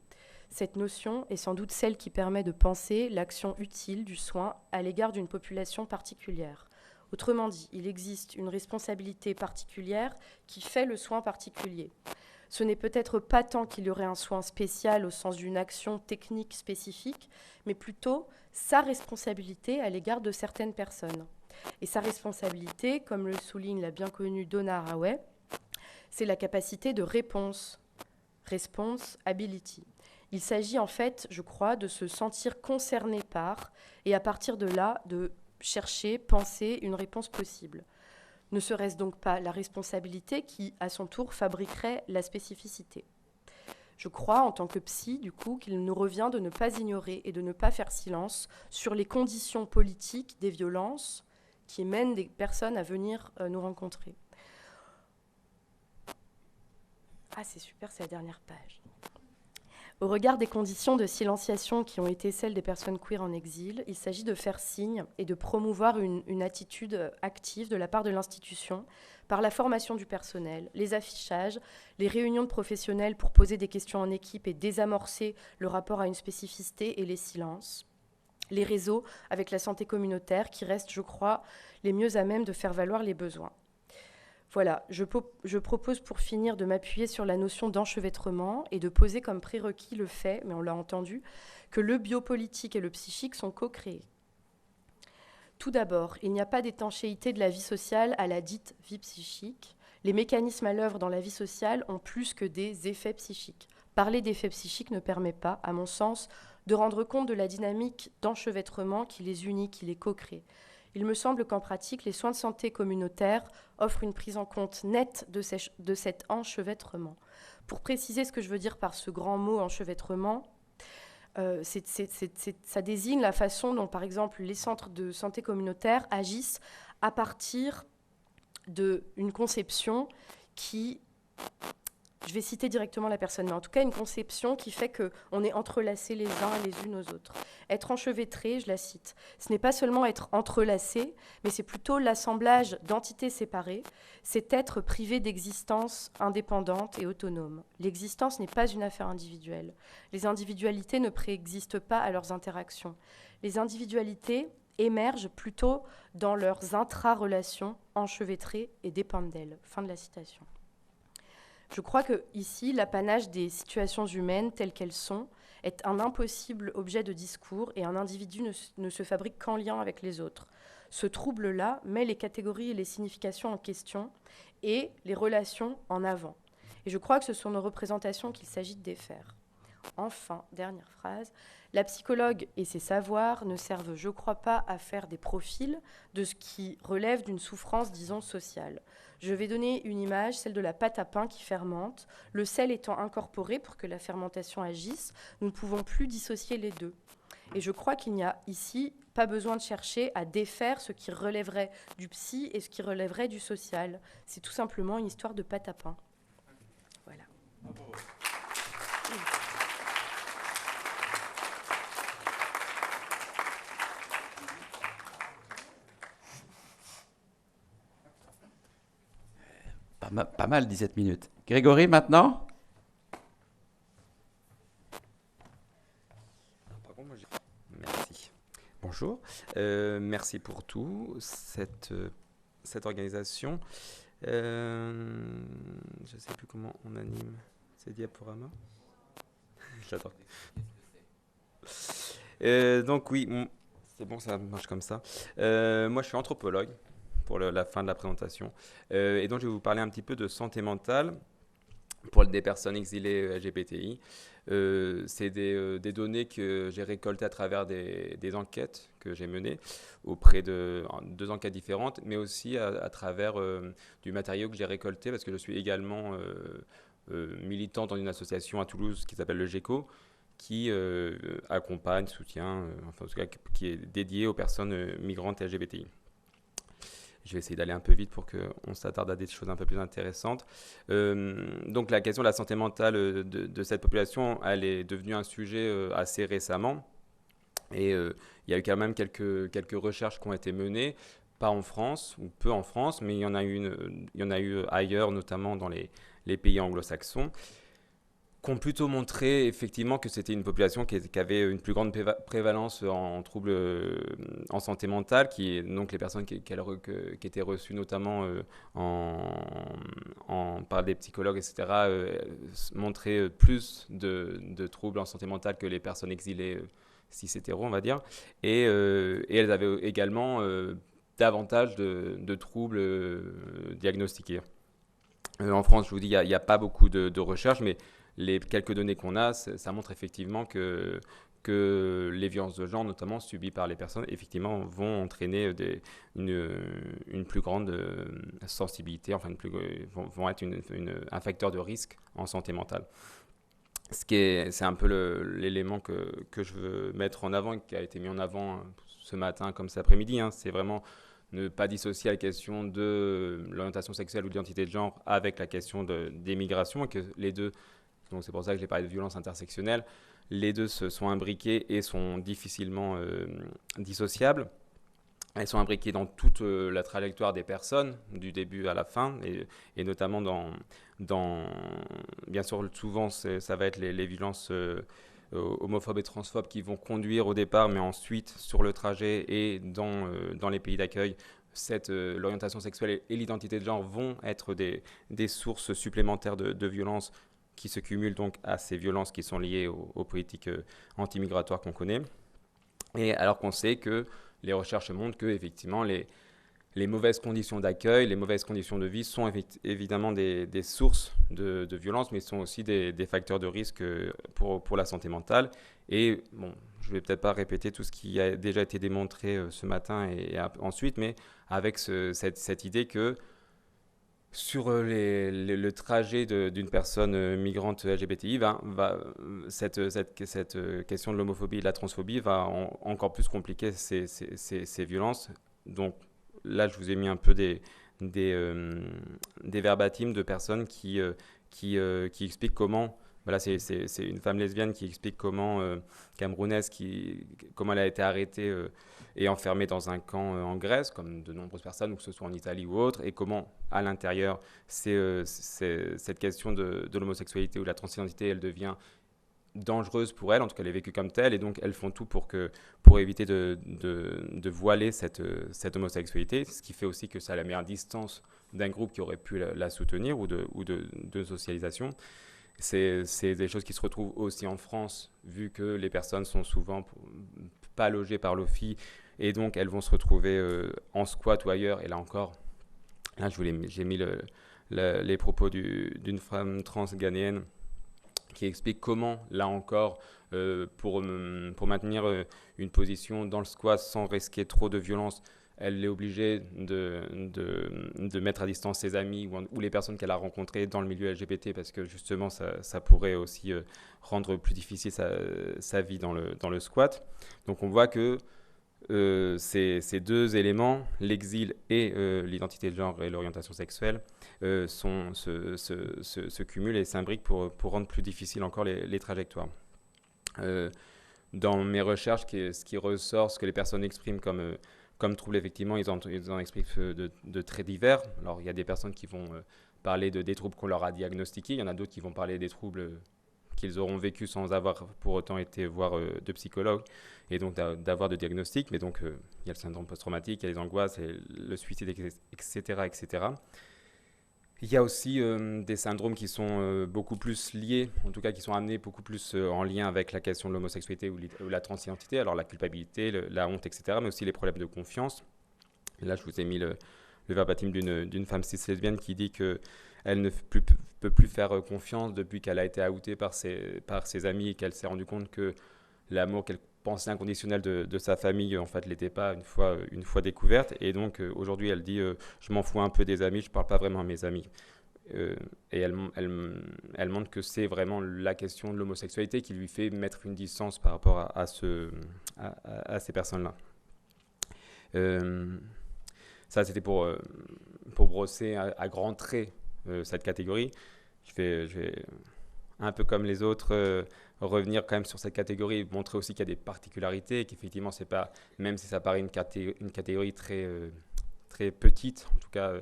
Cette notion est sans doute celle qui permet de penser l'action utile du soin à l'égard d'une population particulière. Autrement dit, il existe une responsabilité particulière qui fait le soin particulier. Ce n'est peut-être pas tant qu'il y aurait un soin spécial au sens d'une action technique spécifique, mais plutôt sa responsabilité à l'égard de certaines personnes. Et sa responsabilité, comme le souligne la bien connue Donna Haraway, c'est la capacité de réponse, response ability. Il s'agit en fait, je crois, de se sentir concerné par, et à partir de là, de chercher, penser une réponse possible. Ne serait-ce donc pas la responsabilité qui, à son tour, fabriquerait la spécificité ? Je crois, en tant que psy, du coup, qu'il nous revient de ne pas ignorer et de ne pas faire silence sur les conditions politiques des violences qui mènent des personnes à venir nous rencontrer. Ah, c'est super, c'est la dernière page. Au regard des conditions de silenciation qui ont été celles des personnes queer en exil, il s'agit de faire signe et de promouvoir une attitude active de la part de l'institution par la formation du personnel, les affichages, les réunions de professionnels pour poser des questions en équipe et désamorcer le rapport à une spécificité et les silences, les réseaux avec la santé communautaire qui restent, je crois, les mieux à même de faire valoir les besoins. Voilà, je propose pour finir de m'appuyer sur la notion d'enchevêtrement et de poser comme prérequis le fait, mais on l'a entendu, que le biopolitique et le psychique sont co-créés. Tout d'abord, il n'y a pas d'étanchéité de la vie sociale à la dite vie psychique. Les mécanismes à l'œuvre dans la vie sociale ont plus que des effets psychiques. Parler d'effets psychiques ne permet pas, à mon sens, de rendre compte de la dynamique d'enchevêtrement qui les unit, qui les co-crée. Il me semble qu'en pratique, les soins de santé communautaires offrent une prise en compte nette de cet enchevêtrement. Pour préciser ce que je veux dire par ce grand mot enchevêtrement, ça désigne la façon dont, par exemple, les centres de santé communautaire agissent à partir d'une conception qui, je vais citer directement la personne, mais en tout cas une conception qui fait qu'on est entrelacés les uns les unes aux autres. Être enchevêtré, je la cite, ce n'est pas seulement être entrelacé, mais c'est plutôt l'assemblage d'entités séparées, c'est être privé d'existence indépendante et autonome. L'existence n'est pas une affaire individuelle. Les individualités ne préexistent pas à leurs interactions. Les individualités émergent plutôt dans leurs intra-relations enchevêtrées et dépendent d'elles. Fin de la citation. Je crois que ici, l'apanage des situations humaines telles qu'elles sont est un impossible objet de discours et un individu ne se fabrique qu'en lien avec les autres. Ce trouble-là met les catégories et les significations en question et les relations en avant. Et je crois que ce sont nos représentations qu'il s'agit de défaire. Enfin, dernière phrase, la psychologue et ses savoirs ne servent, je crois pas, à faire des profils de ce qui relève d'une souffrance, disons, sociale. Je vais donner une image, celle de la pâte à pain qui fermente. Le sel étant incorporé pour que la fermentation agisse, nous ne pouvons plus dissocier les deux. Et je crois qu'il n'y a ici pas besoin de chercher à défaire ce qui relèverait du psy et ce qui relèverait du social. C'est tout simplement une histoire de pâte à pain. Voilà. Pas mal, 17 minutes. Grégory, maintenant ? Merci. Bonjour. Merci pour tout, cette organisation. Je ne sais plus comment on anime ces diaporamas. J'adore. Donc oui, c'est bon, ça marche comme ça. Moi, je suis anthropologue pour la fin de la présentation. Et donc, je vais vous parler un petit peu de santé mentale pour des personnes exilées LGBTI. C'est des données que j'ai récoltées à travers des enquêtes que j'ai menées auprès de 2 enquêtes différentes, mais aussi à travers du matériau que j'ai récolté parce que je suis également militant dans une association à Toulouse qui s'appelle le GECO, qui accompagne, soutient, enfin en tout cas qui est dédiée aux personnes migrantes LGBTI. Je vais essayer d'aller un peu vite pour qu'on s'attarde à des choses un peu plus intéressantes. Donc la question de la santé mentale de cette population, elle est devenue un sujet assez récemment. Et il y a eu quand même quelques recherches qui ont été menées, pas en France, ou peu en France, mais il y en a eu ailleurs, notamment dans les pays anglo-saxons, qui ont plutôt montré effectivement que c'était une population qui avait une plus grande prévalence en troubles en santé mentale, donc les personnes qui étaient reçues notamment par des psychologues, etc., montraient plus de troubles en santé mentale que les personnes exilées cis-hétéros, on va dire. Et elles avaient également davantage de troubles diagnostiqués. En France, je vous dis, il n'y a pas beaucoup de recherches, mais les quelques données qu'on a, ça montre effectivement que les violences de genre, notamment subies par les personnes, effectivement, vont entraîner une plus grande sensibilité, enfin vont être un facteur de risque en santé mentale. C'est un peu l'élément que je veux mettre en avant, qui a été mis en avant ce matin comme cet après-midi. C'est vraiment ne pas dissocier la question de l'orientation sexuelle ou de l'identité de genre avec la question des migrations, et que les deux, donc c'est pour ça que j'ai parlé de violence intersectionnelle, les deux se sont imbriqués et sont difficilement dissociables. Elles sont imbriquées dans toute la trajectoire des personnes, du début à la fin, et notamment dans bien sûr, souvent ça va être les violences homophobes et transphobes qui vont conduire au départ, mais ensuite sur le trajet et dans les pays d'accueil, l'orientation sexuelle et l'identité de genre vont être des sources supplémentaires de violences qui se cumulent donc à ces violences qui sont liées aux politiques anti-migratoires qu'on connaît. Et alors qu'on sait que les recherches montrent que effectivement les mauvaises conditions d'accueil, les mauvaises conditions de vie sont évidemment des sources de violence, mais sont aussi des facteurs de risque pour la santé mentale. Et bon, je ne vais peut-être pas répéter tout ce qui a déjà été démontré ce matin et ensuite, mais avec cette idée que sur le trajet d'une personne migrante LGBTI, cette question de l'homophobie et de la transphobie va encore plus compliquer ces violences. Donc là, je vous ai mis un peu des verbatims de personnes qui expliquent comment. Voilà, c'est une femme lesbienne qui explique comment camerounaise, comment elle a été arrêtée et enfermée dans un camp en Grèce, comme de nombreuses personnes, ou que ce soit en Italie ou autre, et comment à l'intérieur, cette question de l'homosexualité ou de la transidentité, elle devient dangereuse pour elle, en tout cas elle est vécue comme telle, et donc elles font tout pour éviter de voiler cette homosexualité, ce qui fait aussi que ça la met à distance d'un groupe qui aurait pu la soutenir ou de socialisation. C'est des choses qui se retrouvent aussi en France, vu que les personnes sont souvent pas logées par l'OFI, et donc elles vont se retrouver en squat ou ailleurs. Et là encore, là j'ai mis les propos d'une femme trans ghanéenne qui explique comment, là encore, pour maintenir une position dans le squat sans risquer trop de violence, elle est obligée de mettre à distance ses amis ou les personnes qu'elle a rencontrées dans le milieu LGBT, parce que justement ça pourrait aussi rendre plus difficile sa vie dans le squat. Donc on voit que ces deux éléments, l'exil et l'identité de genre et l'orientation sexuelle, se cumulent et s'imbriquent pour rendre plus difficile encore les trajectoires. Dans mes recherches, ce qui ressort, ce que les personnes expriment comme troubles, effectivement, ils en expriment de très divers. Alors, il y a des personnes qui vont parler des troubles qu'on leur a diagnostiqués. Il y en a d'autres qui vont parler des troubles qu'ils auront vécu sans avoir pour autant été voir de psychologue et donc d'avoir de diagnostic. Mais donc, il y a le syndrome post-traumatique, il y a les angoisses, et le suicide, etc., etc. Il y a aussi des syndromes qui sont beaucoup plus liés, en tout cas qui sont amenés beaucoup plus en lien avec la question de l'homosexualité ou la transidentité, alors la culpabilité, la honte, etc., mais aussi les problèmes de confiance. Et là, je vous ai mis le verbatim d'une femme cis-lesbienne qui dit qu'elle ne peut plus faire confiance depuis qu'elle a été outée par ses amis et qu'elle s'est rendue compte que l'amour qu'elle pensée inconditionnelle de sa famille, en fait, l'était pas une fois découverte. Et donc, aujourd'hui, elle dit je m'en fous un peu des amis, je parle pas vraiment à mes amis. Et elle montre que c'est vraiment la question de l'homosexualité qui lui fait mettre une distance par rapport à ces personnes-là. Ça, c'était pour brosser à grands traits cette catégorie. Je vais un peu comme les autres, revenir quand même sur cette catégorie, montrer aussi qu'il y a des particularités et qu'effectivement, c'est pas, même si ça paraît une catégorie très, très petite, en tout cas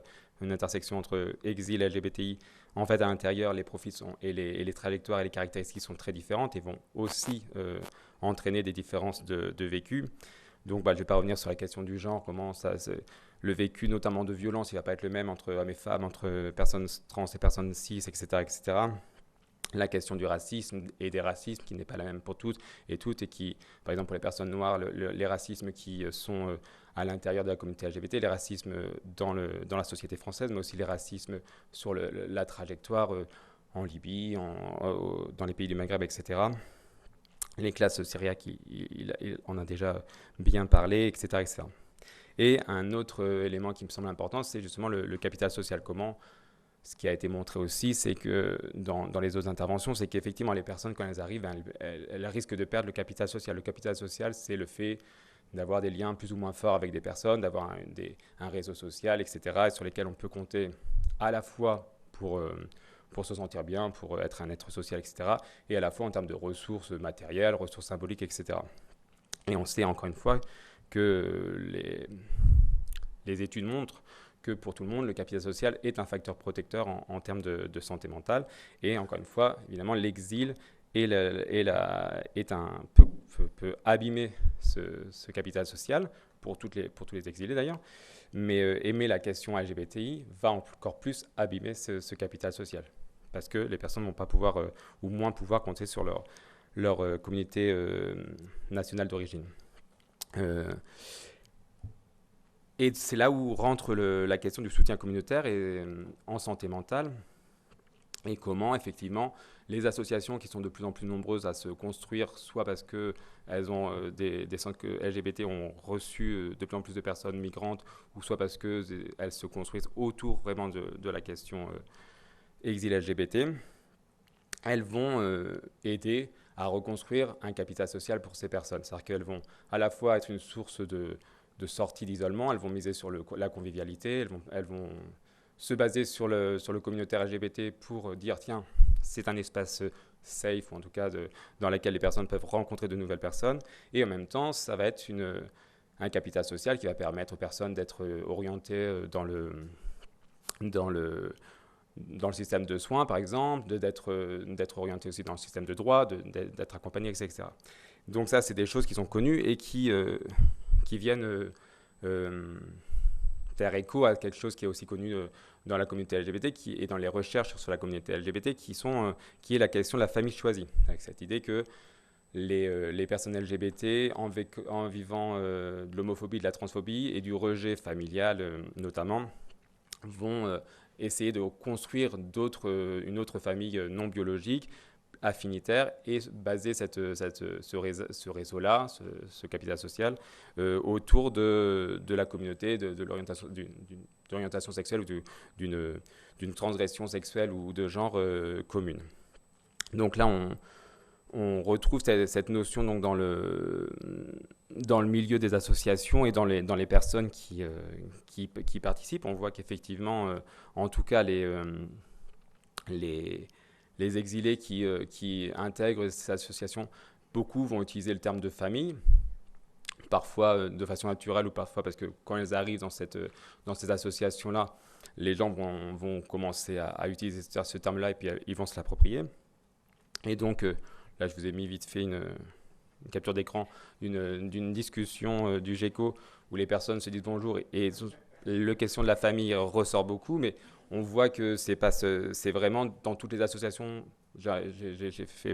une intersection entre exil et LGBTI, en fait à l'intérieur, les profils et les trajectoires et les caractéristiques sont très différentes et vont aussi entraîner des différences de vécu. Donc je ne vais pas revenir sur la question du genre, comment le vécu notamment de violence, il ne va pas être le même entre hommes et femmes, entre personnes trans et personnes cis, etc., etc. La question du racisme et des racismes qui n'est pas la même pour toutes, et qui, par exemple pour les personnes noires, les racismes qui sont à l'intérieur de la communauté LGBT, les racismes dans la société française, mais aussi les racismes sur la trajectoire en Libye, dans les pays du Maghreb, etc. Les classes syriaques, il en a déjà bien parlé, etc., etc. Et un autre élément qui me semble important, c'est justement le capital social. Ce qui a été montré aussi, c'est que dans les autres interventions, c'est qu'effectivement, les personnes, quand elles arrivent, elles risquent de perdre le capital social. Le capital social, c'est le fait d'avoir des liens plus ou moins forts avec des personnes, d'avoir un réseau social, etc., et sur lesquels on peut compter à la fois pour se sentir bien, pour être un être social, etc., et à la fois en termes de ressources matérielles, ressources symboliques, etc. Et on sait encore une fois que les études montrent que pour tout le monde, le capital social est un facteur protecteur en termes de santé mentale. Et encore une fois, évidemment, l'exil peut abîmer ce capital social, pour tous les exilés d'ailleurs, mais aimer la question LGBTI va encore plus abîmer ce capital social, parce que les personnes ne vont pas pouvoir, ou moins pouvoir compter sur leur communauté nationale d'origine. Et c'est là où rentre la question du soutien communautaire en santé mentale, et comment effectivement les associations qui sont de plus en plus nombreuses à se construire, soit parce qu'elles ont des centres LGBT ont reçu de plus en plus de personnes migrantes, ou soit parce qu'elles se construisent autour vraiment de la question exil LGBT, elles vont aider à reconstruire un capital social pour ces personnes. C'est-à-dire qu'elles vont à la fois être une source de sortie d'isolement, elles vont miser sur la convivialité, elles vont se baser sur le communautaire LGBT pour dire tiens, c'est un espace safe, ou en tout cas dans lequel les personnes peuvent rencontrer de nouvelles personnes. Et en même temps, ça va être un capital social qui va permettre aux personnes d'être orientées dans le système de soins, par exemple, d'être orientées aussi dans le système de droit, d'être accompagnées, etc. Donc ça, c'est des choses qui sont connues et qui viennent faire écho à quelque chose qui est aussi connu dans la communauté LGBT et dans les recherches sur la communauté LGBT, qui est la question de la famille choisie, avec cette idée que les personnes LGBT, en vivant de l'homophobie, de la transphobie et du rejet familial notamment, vont essayer de construire une autre famille non biologique, affinitaire, et baser ce réseau-là, ce capital social, autour de la communauté, de l'orientation sexuelle ou d'une transgression sexuelle ou de genre commune. Donc là, on retrouve cette notion donc, dans le milieu des associations et dans les personnes qui participent. On voit qu'effectivement, en tout cas, les exilés qui intègrent ces associations, beaucoup vont utiliser le terme de famille, parfois de façon naturelle ou parfois parce que quand ils arrivent dans ces associations-là, les gens vont commencer à utiliser ce terme-là et puis ils vont se l'approprier. Et donc, là, je vous ai mis vite fait une capture d'écran d'une discussion du GECO où les personnes se disent bonjour et la question de la famille ressort beaucoup, mais on voit que c'est vraiment dans toutes les associations. J'ai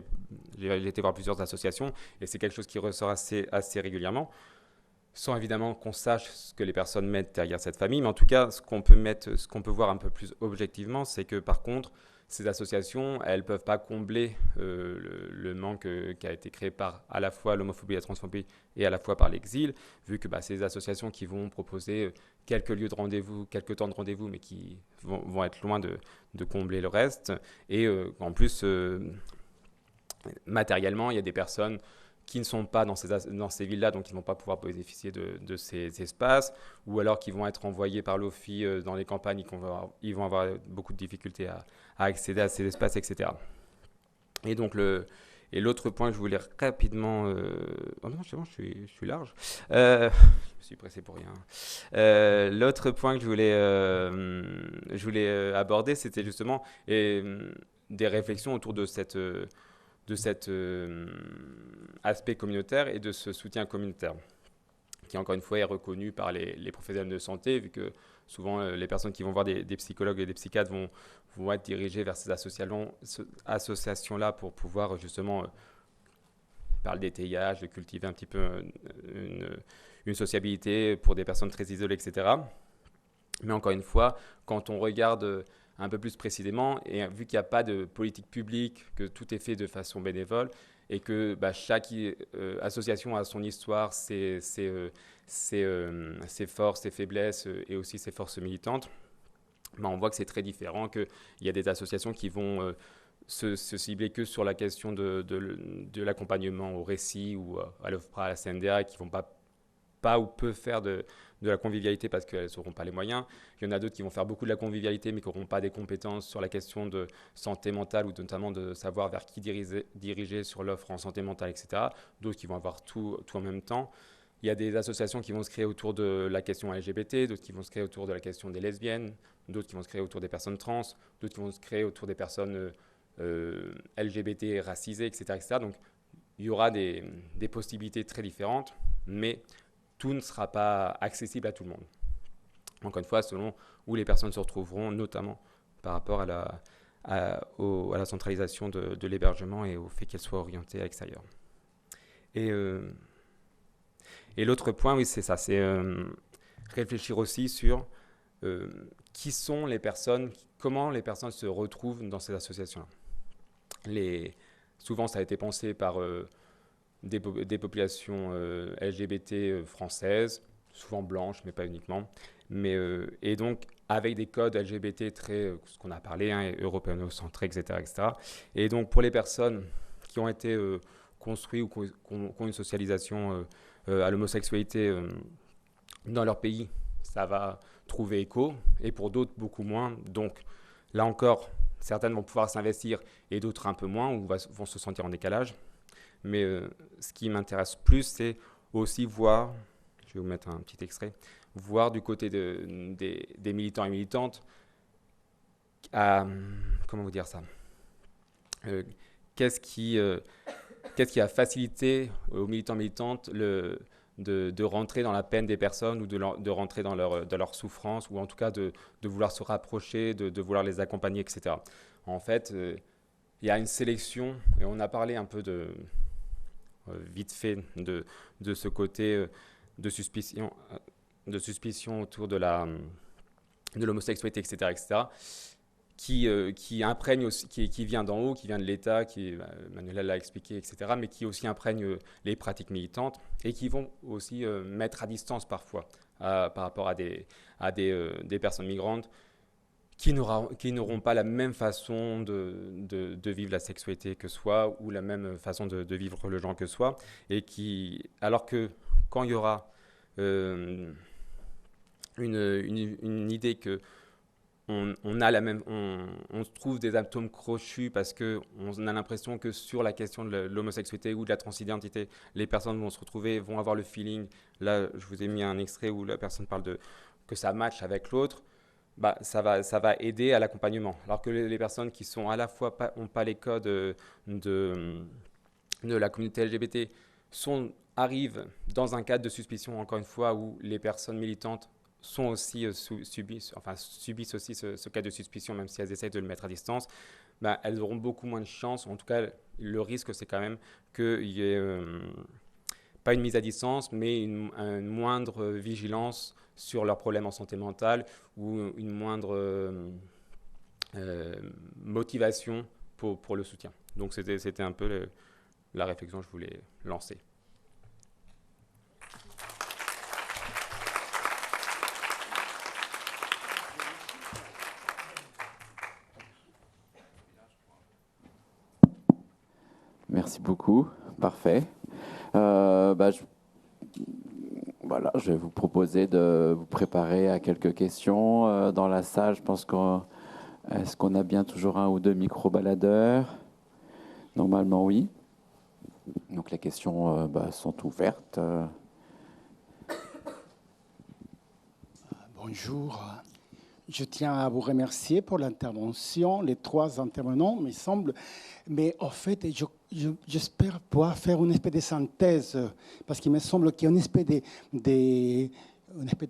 été voir plusieurs associations et c'est quelque chose qui ressort assez régulièrement, sans évidemment qu'on sache ce que les personnes mettent derrière cette famille, mais en tout cas, ce qu'on peut voir un peu plus objectivement, c'est que par contre, ces associations, elles ne peuvent pas combler le manque qui a été créé par à la fois l'homophobie et la transphobie et à la fois par l'exil, vu que c'est des associations qui vont proposer quelques lieux de rendez-vous, quelques temps de rendez-vous, mais qui vont être loin de combler le reste. Et en plus, matériellement, il y a des personnes qui ne sont pas dans ces villes-là, donc qui ne vont pas pouvoir bénéficier de ces espaces, ou alors qui vont être envoyés par l'OFI dans les campagnes, ils vont avoir beaucoup de difficultés à accéder à ces espaces, etc. Et donc, l'autre point que je voulais rapidement... Oh non, c'est bon, je suis large. Je me suis pressé pour rien. L'autre point que je voulais aborder, c'était justement des réflexions autour de cet aspect communautaire et de ce soutien communautaire, qui encore une fois est reconnu par les professionnels de santé, vu que souvent les personnes qui vont voir des psychologues et des psychiatres vont être dirigées vers ces associations-là pour pouvoir justement parler d'étayage, de cultiver un petit peu une sociabilité pour des personnes très isolées, etc. Mais encore une fois, quand on regarde un peu plus précisément, et vu qu'il n'y a pas de politique publique, que tout est fait de façon bénévole, et que chaque association a son histoire, ses forces, ses faiblesses et aussi ses forces militantes, on voit que c'est très différent, qu'il y a des associations qui vont se cibler que sur la question de l'accompagnement au récit ou à l'OFPRA, à la CNDA, qui ne vont pas ou peu faire de la convivialité parce qu'elles n'auront pas les moyens. Il y en a d'autres qui vont faire beaucoup de la convivialité mais qui n'auront pas des compétences sur la question de santé mentale ou notamment de savoir vers qui diriger sur l'offre en santé mentale, etc. D'autres qui vont avoir tout en même temps. Il y a des associations qui vont se créer autour de la question LGBT, d'autres qui vont se créer autour de la question des lesbiennes, d'autres qui vont se créer autour des personnes trans, d'autres qui vont se créer autour des personnes LGBT racisées, etc., etc. Donc il y aura des possibilités très différentes, mais tout ne sera pas accessible à tout le monde. Encore une fois, selon où les personnes se retrouveront, notamment par rapport à la centralisation de l'hébergement et au fait qu'elles soient orientées à l'extérieur. Et l'autre point, oui, c'est ça. C'est réfléchir aussi sur qui sont les personnes, comment les personnes se retrouvent dans ces associations. Souvent, ça a été pensé par des populations LGBT françaises, souvent blanches, mais pas uniquement. Et donc, avec des codes LGBT très, ce qu'on a parlé, hein, européano-centrés, etc., etc. Et donc, pour les personnes qui ont été construites ou qui ont une socialisation à l'homosexualité dans leur pays, ça va trouver écho, et pour d'autres, beaucoup moins. Donc, là encore, certaines vont pouvoir s'investir et d'autres un peu moins, ou vont se sentir en décalage. Mais ce qui m'intéresse plus, c'est aussi voir, je vais vous mettre un petit extrait, voir du côté des militants et militantes, comment vous dire ça, qu'est-ce qui a facilité aux militants et militantes de rentrer dans la peine des personnes ou de rentrer dans leur souffrance, ou en tout cas de vouloir se rapprocher, de vouloir les accompagner, etc. En fait, il y a une sélection, et on a parlé un peu vite fait de ce côté de suspicion autour de l'homosexualité, etc., etc., qui imprègne aussi, qui vient d'en haut, qui vient de l'État, Manuela l'a expliqué, etc., mais qui aussi imprègne les pratiques militantes et qui vont aussi mettre à distance parfois par rapport à des personnes migrantes qui n'auront pas la même façon de vivre la sexualité que soi, ou la même façon de vivre le genre que soi, alors que quand il y aura une idée que on a la même, on trouve des atomes crochus parce qu'on a l'impression que sur la question de l'homosexualité ou de la transidentité, les personnes vont se retrouver, vont avoir le feeling. Là, je vous ai mis un extrait où la personne parle que ça match avec l'autre. Ça va aider à l'accompagnement. Alors que les personnes qui sont à la fois n'ont pas les codes de la communauté LGBT arrivent dans un cadre de suspicion, encore une fois, où les personnes militantes sont aussi subissent aussi ce cas de suspicion, même si elles essayent de le mettre à distance, elles auront beaucoup moins de chance. En tout cas, le risque, c'est quand même qu'il y ait pas une mise à distance, mais une moindre vigilance sur leurs problèmes en santé mentale, ou une moindre motivation pour le soutien. Donc c'était un peu la réflexion que je voulais lancer. Merci beaucoup, parfait. Voilà, je vais vous proposer de vous préparer à quelques questions dans la salle. Je pense est-ce qu'on a bien toujours un ou deux micro-baladeurs? Normalement, oui. Donc les questions sont ouvertes. Bonjour. Je tiens à vous remercier pour l'intervention, les trois intervenants, me semble. Mais en fait, j'espère pouvoir faire une espèce de synthèse, parce qu'il me semble qu'il y a une espèce de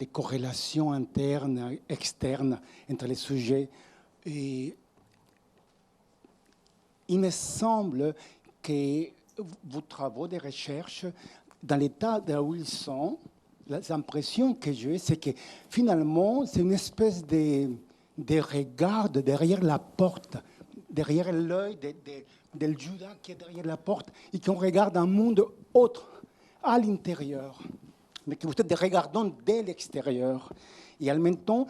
corrélation interne, externe entre les sujets. Et il me semble que vos travaux de recherche, dans l'état où ils sont, l'impression que j'ai, c'est que finalement, c'est une espèce de regard derrière la porte, derrière l'œil del Judas qui est derrière la porte, et qu'on regarde un monde autre, à l'intérieur, mais que vous êtes regardant dès l'extérieur. Et en même temps,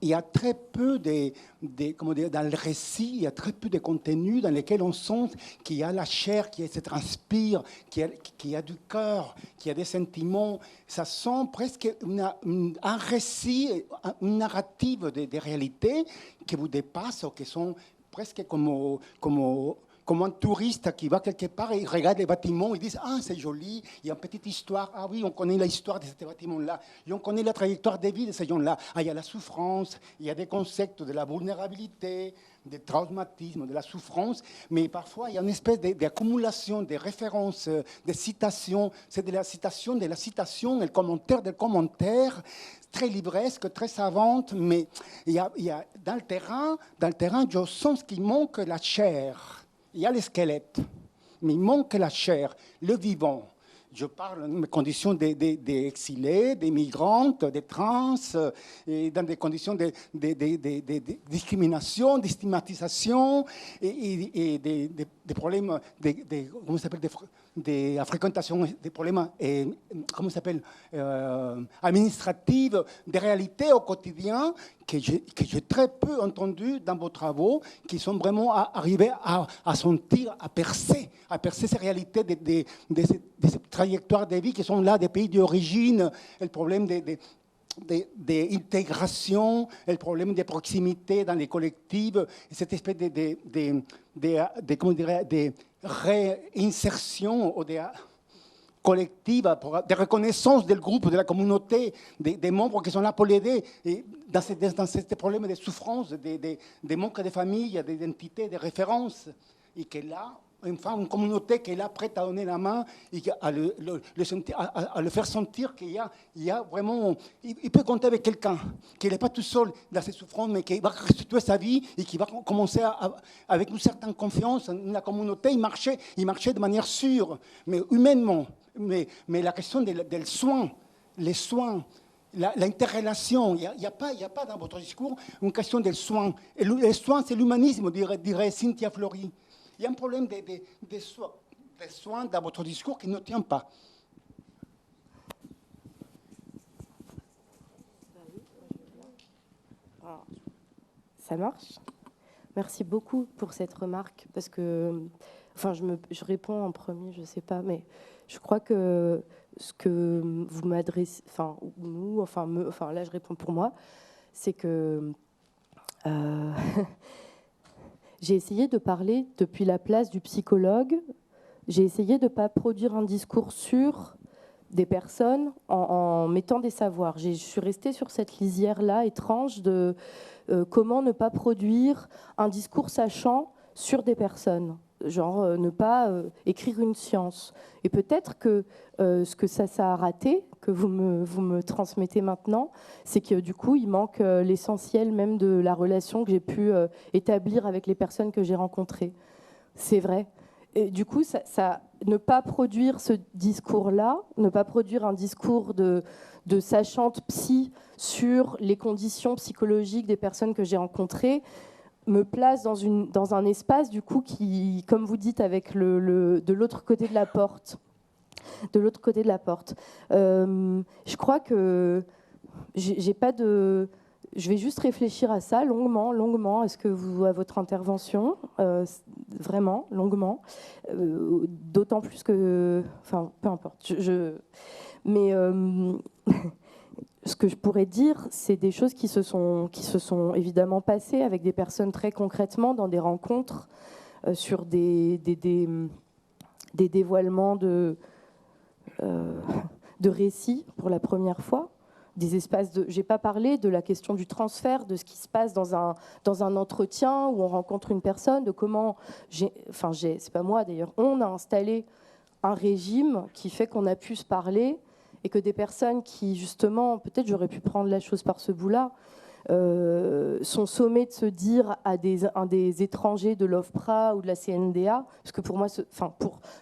il y a très peu dans le récit, il y a très peu de contenu dans lesquels on sent qu'il y a la chair qui se transpire, qu'il y a du cœur, qu'il y a des sentiments. Ça sent presque un récit, une narrative de réalité qui vous dépasse, ou qui sont presque comme un touriste qui va quelque part et il regarde les bâtiments et dit « Ah, c'est joli, il y a une petite histoire. Ah oui, on connaît l'histoire de ce bâtiment-là. Et on connaît la trajectoire de vie de ces gens-là. Ah, il y a la souffrance, il y a des concepts de la vulnérabilité, des traumatismes, de la souffrance. Mais parfois, il y a une espèce d'accumulation, de références, de citations. C'est de la citation, le commentaire del commentaire, très livresque, très savante. Mais il y a, dans le terrain, je sens qu'il manque la chair. Il y a le squelette, mais il manque la chair, le vivant. je parle des conditions des exilés, des migrantes, des trans, et dans des conditions de discrimination, de stigmatisation, et des problèmes, comment ça s'appelle, des fréquentations, des problèmes, comment ça s'appelle, administratifs, des réalités au quotidien que j'ai très peu entendues dans vos travaux, qui sont vraiment arrivés à sentir, à percer ces réalités de ces trajectoires de vie qui sont là, des pays d'origine, le problème d'intégration, le problème de proximité dans les collectifs, cette espèce de réinsertion ou de collective, de reconnaissance du groupe, de la communauté, des membres qui sont là pour l'aider, dans ces problèmes de souffrance, de manque de famille, d'identité, de référence, et que là, une communauté qui est là prête à donner la main et à le faire sentir qu'il y a vraiment... Il peut compter avec quelqu'un, qu'il n'est pas tout seul dans ses souffrances, mais qui va restituer sa vie et qui va commencer avec une certaine confiance. La communauté, il marchait de manière sûre, mais humainement. Mais la question des soins, les soins, l'interrelation, il n'y a pas dans votre discours une question des soins. Et les soins, c'est l'humanisme, dirait Cynthia Fleury. Il y a un problème des soins dans votre discours qui ne tient pas. Ça marche. Merci beaucoup pour cette remarque, parce que, enfin, je réponds en premier, je ne sais pas, mais je crois que ce que vous m'adressez, enfin, nous, enfin, là, je réponds pour moi, c'est que j'ai essayé de parler depuis la place du psychologue. J'ai essayé de ne pas produire un discours sur des personnes en mettant des savoirs. Je suis restée sur cette lisière-là étrange de comment ne pas produire un discours sachant sur des personnes. Genre ne pas écrire une science. Et peut-être que ce que ça a raté, que vous me transmettez maintenant, c'est que du coup, il manque l'essentiel même de la relation que j'ai pu établir avec les personnes que j'ai rencontrées. C'est vrai. Et du coup, ne pas produire ce discours-là, ne pas produire un discours de sachante psy sur les conditions psychologiques des personnes que j'ai rencontrées, me place dans un espace, du coup, qui, comme vous dites, avec de l'autre côté de la porte. De l'autre côté de la porte. Je crois que j'ai pas de... Je vais juste réfléchir à ça longuement. Est-ce que à votre intervention, vraiment, longuement, d'autant plus que... Enfin, peu importe. Mais ce que je pourrais dire, c'est des choses qui se sont évidemment passées avec des personnes très concrètement dans des rencontres sur des dévoilements de récits pour la première fois. Des espaces j'ai pas parlé de la question du transfert, de ce qui se passe dans un entretien où on rencontre une personne, de comment c'est pas moi d'ailleurs, on a installé un régime qui fait qu'on a pu se parler et que des personnes qui justement, peut-être j'aurais pu prendre la chose par ce bout-là, sont sommées de se dire à des étrangers de l'OFPRA ou de la CNDA, parce que pour moi,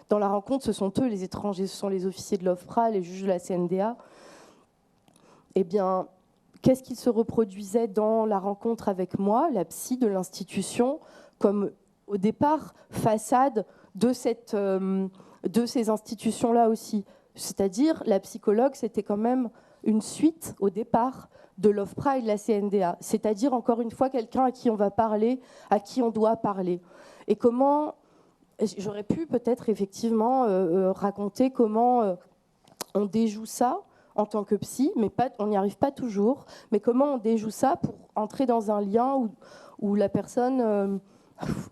dans la rencontre, ce sont eux les étrangers, ce sont les officiers de l'OFPRA, les juges de la CNDA. Eh bien, qu'est-ce qui se reproduisait dans la rencontre avec moi, la psy de l'institution, comme au départ façade de ces institutions-là aussi. C'est-à-dire, la psychologue, c'était quand même une suite au départ de l'OFPRA et de la CNDA. C'est-à-dire, encore une fois, quelqu'un à qui on va parler, à qui on doit parler. Et comment, j'aurais pu peut-être effectivement raconter comment on déjoue ça en tant que psy, mais on n'y arrive pas toujours. Mais comment on déjoue ça pour entrer dans un lien où la personne...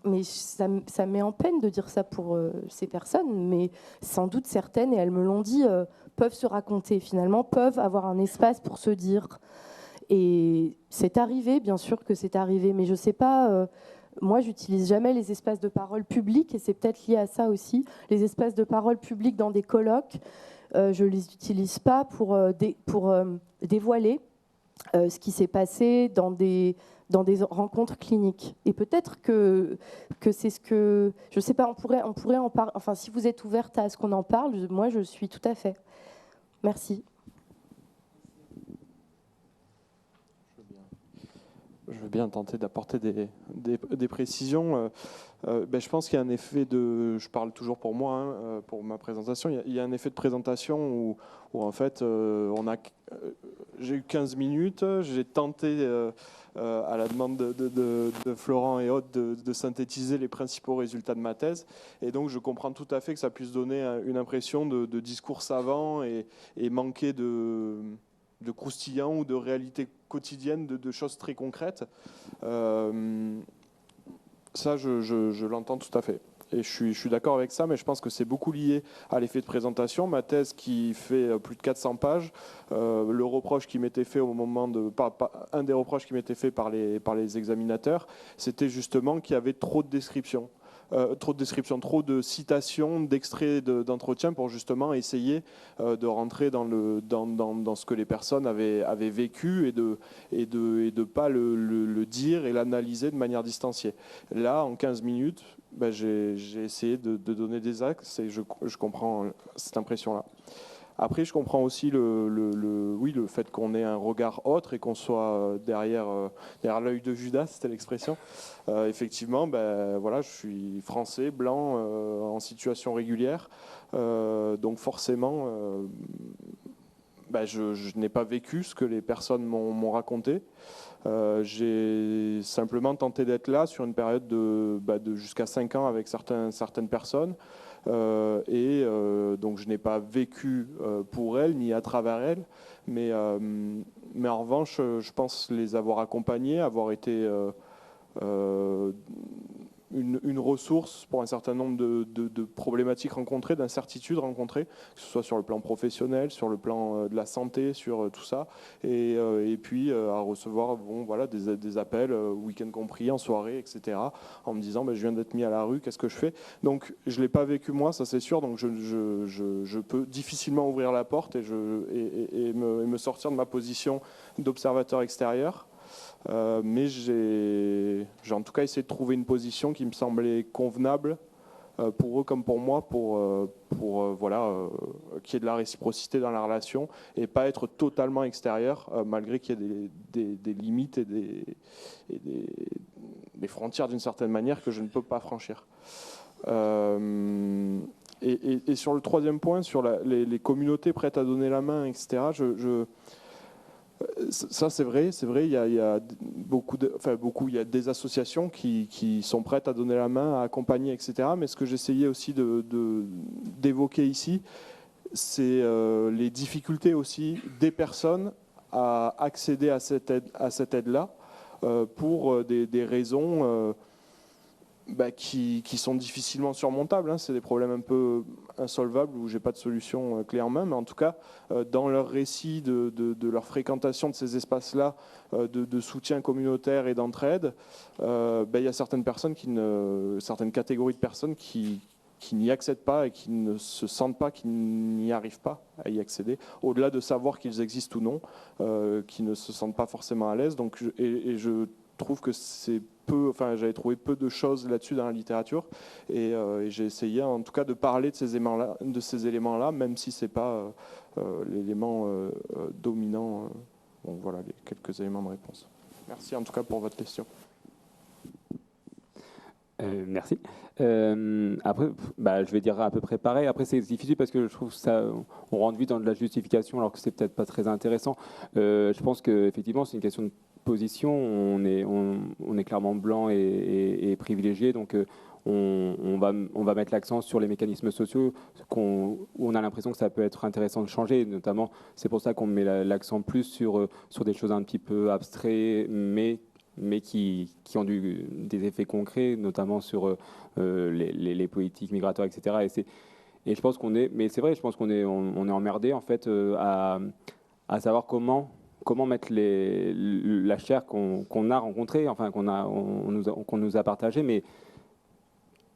mais ça me met en peine de dire ça pour ces personnes, mais sans doute certaines, et elles me l'ont dit, peuvent se raconter finalement, peuvent avoir un espace pour se dire. Et c'est arrivé, bien sûr que c'est arrivé, mais je ne sais pas... moi, j'utilise jamais les espaces de parole publics, et c'est peut-être lié à ça aussi. Les espaces de parole publics dans des colloques, je ne les utilise pas pour dévoiler ce qui s'est passé dans des rencontres cliniques. Et peut-être que c'est ce que... Je ne sais pas, on pourrait en parler. Enfin, si vous êtes ouverte à ce qu'on en parle, moi, je suis tout à fait. Merci. Je veux bien tenter d'apporter des précisions. Je pense qu'il y a un effet de... Je parle toujours pour moi, hein, pour ma présentation. Il y a un effet de présentation où en fait, j'ai eu 15 minutes. J'ai tenté, à la demande de Florent et Aude, de synthétiser les principaux résultats de ma thèse. Et donc, je comprends tout à fait que ça puisse donner une impression de discours savant et manquer de croustillant ou de réalité quotidienne, de choses très concrètes. Ça, je l'entends tout à fait. Et je suis d'accord avec ça, mais je pense que c'est beaucoup lié à l'effet de présentation. Ma thèse qui fait plus de 400 pages, le reproche qui m'était fait au moment un des reproches qui m'était fait par les examinateurs, c'était justement qu'il y avait trop de descriptions. Trop de citations, d'extraits d'entretien pour justement essayer de rentrer dans ce que les personnes avaient vécu et de pas le dire et l'analyser de manière distanciée. Là, en 15 minutes, j'ai essayé de donner des axes et je comprends cette impression-là. Après, je comprends aussi le fait qu'on ait un regard autre et qu'on soit derrière l'œil de Judas, c'était l'expression. Effectivement, voilà, je suis français, blanc, en situation régulière. Donc forcément, je n'ai pas vécu ce que les personnes m'ont raconté. J'ai simplement tenté d'être là sur une période de jusqu'à 5 ans avec certaines personnes. Donc je n'ai pas vécu pour elles ni à travers elles, mais en revanche, je pense les avoir accompagnées, avoir été une ressource pour un certain nombre de problématiques rencontrées, d'incertitudes rencontrées, que ce soit sur le plan professionnel, sur le plan de la santé, sur tout ça, et puis à recevoir des appels, week-end compris, en soirée, etc., en me disant je viens d'être mis à la rue, qu'est-ce que je fais? Donc je ne l'ai pas vécu moi, ça c'est sûr, donc je peux difficilement ouvrir la porte et me sortir de ma position d'observateur extérieur. Mais j'ai en tout cas essayé de trouver une position qui me semblait convenable pour eux comme pour moi, qu'il y ait de la réciprocité dans la relation et pas être totalement extérieur, malgré qu'il y ait des limites et des frontières d'une certaine manière que je ne peux pas franchir. Et sur le troisième point, sur les communautés prêtes à donner la main, etc., ça c'est vrai, il y a il y a des associations qui sont prêtes à donner la main, à accompagner, etc. Mais ce que j'essayais aussi d'évoquer ici, c'est les difficultés aussi des personnes à accéder à cette aide-là pour des raisons qui sont difficilement surmontables. C'est des problèmes un peu insolvables où j'ai pas de solution clé en main, mais en tout cas, dans leur récit de leur fréquentation de ces espaces-là, de soutien communautaire et d'entraide, il y a certaines catégories de personnes qui n'y accèdent pas et qui ne se sentent pas, qui n'y arrivent pas à y accéder, au-delà de savoir qu'ils existent ou non, qui ne se sentent pas forcément à l'aise. Donc, je trouve que j'avais trouvé peu de choses là-dessus dans la littérature et j'ai essayé en tout cas de parler de ces éléments-là, même si c'est pas l'élément dominant. Voilà les quelques éléments de réponse. Merci en tout cas pour votre question. Merci. Après, je vais dire à peu près pareil. Après, c'est difficile parce que je trouve ça, on rentre vite dans de la justification alors que c'est peut-être pas très intéressant. Je pense qu'effectivement, c'est une question de position. On est clairement blanc et privilégié, donc on va mettre l'accent sur les mécanismes sociaux où on a l'impression que ça peut être intéressant de changer. Notamment, c'est pour ça qu'on met l'accent plus sur des choses un petit peu abstraites, mais qui ont des effets concrets, notamment sur les politiques migratoires, etc. Et je pense qu'on est, mais c'est vrai, je pense qu'on est emmerdé en fait à savoir comment mettre la chair qu'on a rencontrée, enfin qu'on nous a partagée, mais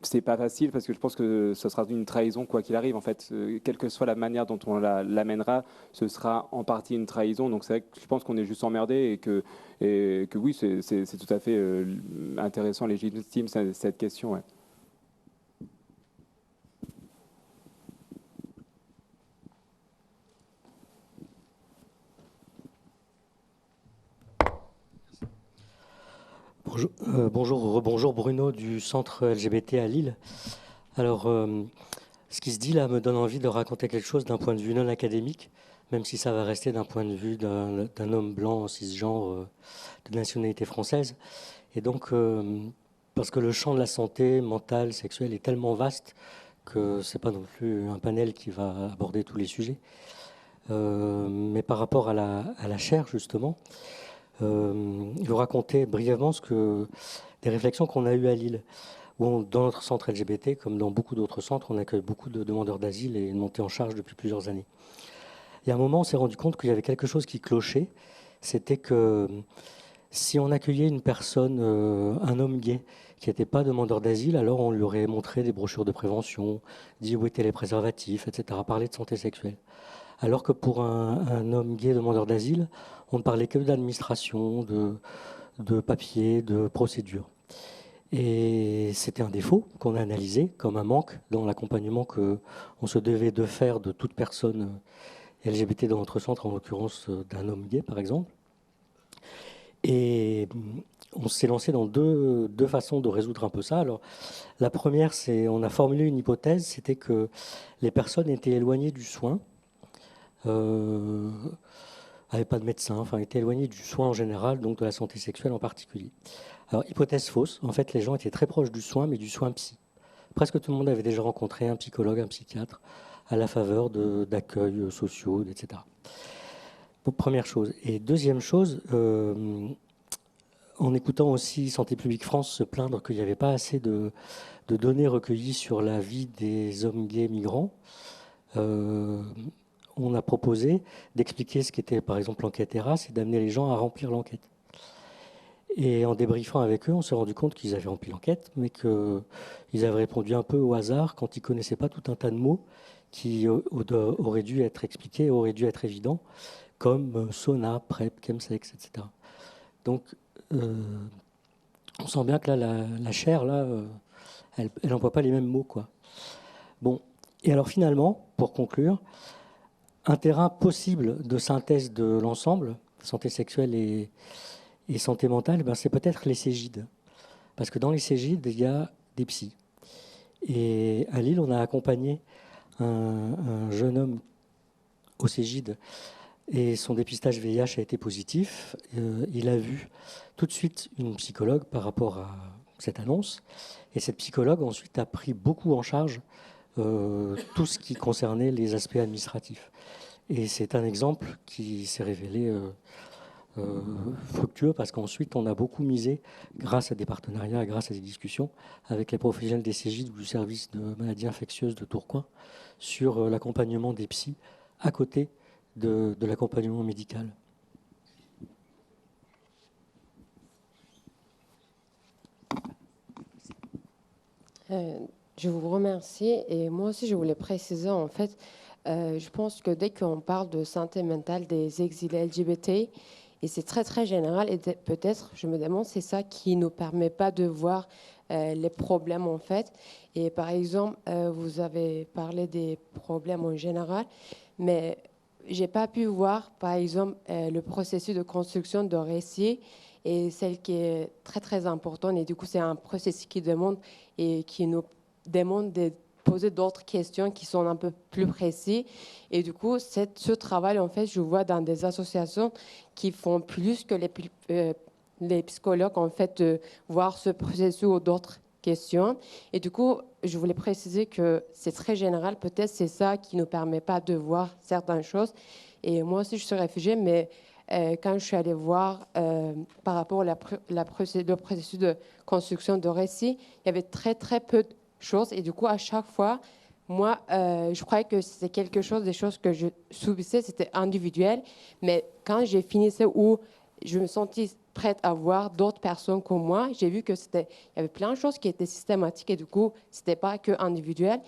c'est pas facile parce que je pense que ce sera une trahison quoi qu'il arrive. En fait, quelle que soit la manière dont on l'amènera, ce sera en partie une trahison. Donc c'est vrai que je pense qu'on est juste emmerdé et que oui, c'est tout à fait intéressant, légitime cette question. Ouais. Bonjour Bruno du centre LGBT à Lille. Alors, ce qui se dit là me donne envie de raconter quelque chose d'un point de vue non académique, même si ça va rester d'un point de vue d'un homme blanc cisgenre de nationalité française. Et donc, parce que le champ de la santé mentale, sexuelle est tellement vaste que c'est pas non plus un panel qui va aborder tous les sujets. Mais par rapport à la chair, justement, je vais raconter brièvement des réflexions qu'on a eues à Lille, où dans notre centre LGBT, comme dans beaucoup d'autres centres, on accueille beaucoup de demandeurs d'asile et une montée en charge depuis plusieurs années. Il y a un moment, on s'est rendu compte qu'il y avait quelque chose qui clochait, c'était que si on accueillait une personne, un homme gay, qui n'était pas demandeur d'asile, alors on lui aurait montré des brochures de prévention, dit où étaient les préservatifs, etc., parler de santé sexuelle. Alors que pour un homme gay demandeur d'asile, on ne parlait que d'administration, de papiers, de procédures. Et c'était un défaut qu'on a analysé comme un manque dans l'accompagnement qu'on se devait de faire de toute personne LGBT dans notre centre, en l'occurrence d'un homme gay par exemple. Et on s'est lancé dans deux façons de résoudre un peu ça. Alors, la première, c'est on a formulé une hypothèse, c'était que les personnes étaient éloignées du soin, n'avaient pas de médecin, enfin étaient éloignées du soin en général, donc de la santé sexuelle en particulier. Alors, hypothèse fausse, en fait, les gens étaient très proches du soin, mais du soin psy. Presque tout le monde avait déjà rencontré un psychologue, un psychiatre, à la faveur d'accueils sociaux, etc. Donc, première chose. Et deuxième chose, en écoutant aussi Santé publique France se plaindre qu'il n'y avait pas assez de données recueillies sur la vie des hommes gays migrants, on a proposé d'expliquer ce qu'était par exemple l'enquête ERAS et d'amener les gens à remplir l'enquête. Et en débriefant avec eux, on s'est rendu compte qu'ils avaient rempli l'enquête, mais qu'ils avaient répondu un peu au hasard quand ils ne connaissaient pas tout un tas de mots qui auraient dû être expliqués, auraient dû être évidents, comme sauna, PrEP, chemsex, etc. Donc, on sent bien que là, la chair, là, elle n'emploie pas les mêmes mots, quoi. Bon, et alors finalement, pour conclure, un terrain possible de synthèse de l'ensemble, santé sexuelle et santé mentale, ben c'est peut-être les Cégides. Parce que dans les Cégides, il y a des psys. Et à Lille, on a accompagné un jeune homme au Cégide et son dépistage VIH a été positif. Il a vu tout de suite une psychologue par rapport à cette annonce. Et cette psychologue ensuite a pris beaucoup en charge tout ce qui concernait les aspects administratifs. Et c'est un exemple qui s'est révélé fructueux parce qu'ensuite on a beaucoup misé, grâce à des partenariats, grâce à des discussions avec les professionnels des Cégides ou du service de maladies infectieuses de Tourcoing, sur l'accompagnement des psys à côté de l'accompagnement médical. Je vous remercie et moi aussi je voulais préciser en fait, je pense que dès qu'on parle de santé mentale des exilés LGBT, et c'est très très général et peut-être, je me demande, c'est ça qui ne nous permet pas de voir les problèmes en fait. Et par exemple, vous avez parlé des problèmes en général, mais j'ai pas pu voir par exemple le processus de construction de récit et celle qui est très très importante. Et du coup, c'est un processus qui demande et qui nous demande de poser d'autres questions qui sont un peu plus précises. Et du coup, ce travail, en fait, je vois dans des associations qui font plus que les psychologues, en fait, de voir ce processus ou d'autres questions. Et du coup, je voulais préciser que c'est très général. Peut-être c'est ça qui ne nous permet pas de voir certaines choses. Et moi aussi, je suis réfugiée, mais quand je suis allée voir par rapport à le processus de construction de récit, il y avait très, très peu de choses. Et du coup, à chaque fois, moi, je croyais que c'était quelque chose, des choses que je subissais, c'était individuel. Mais quand j'ai fini ça, où je me sentais prête à voir d'autres personnes comme moi. J'ai vu qu'il y avait plein de choses qui étaient systématiques et du coup, ce n'était pas que individuel.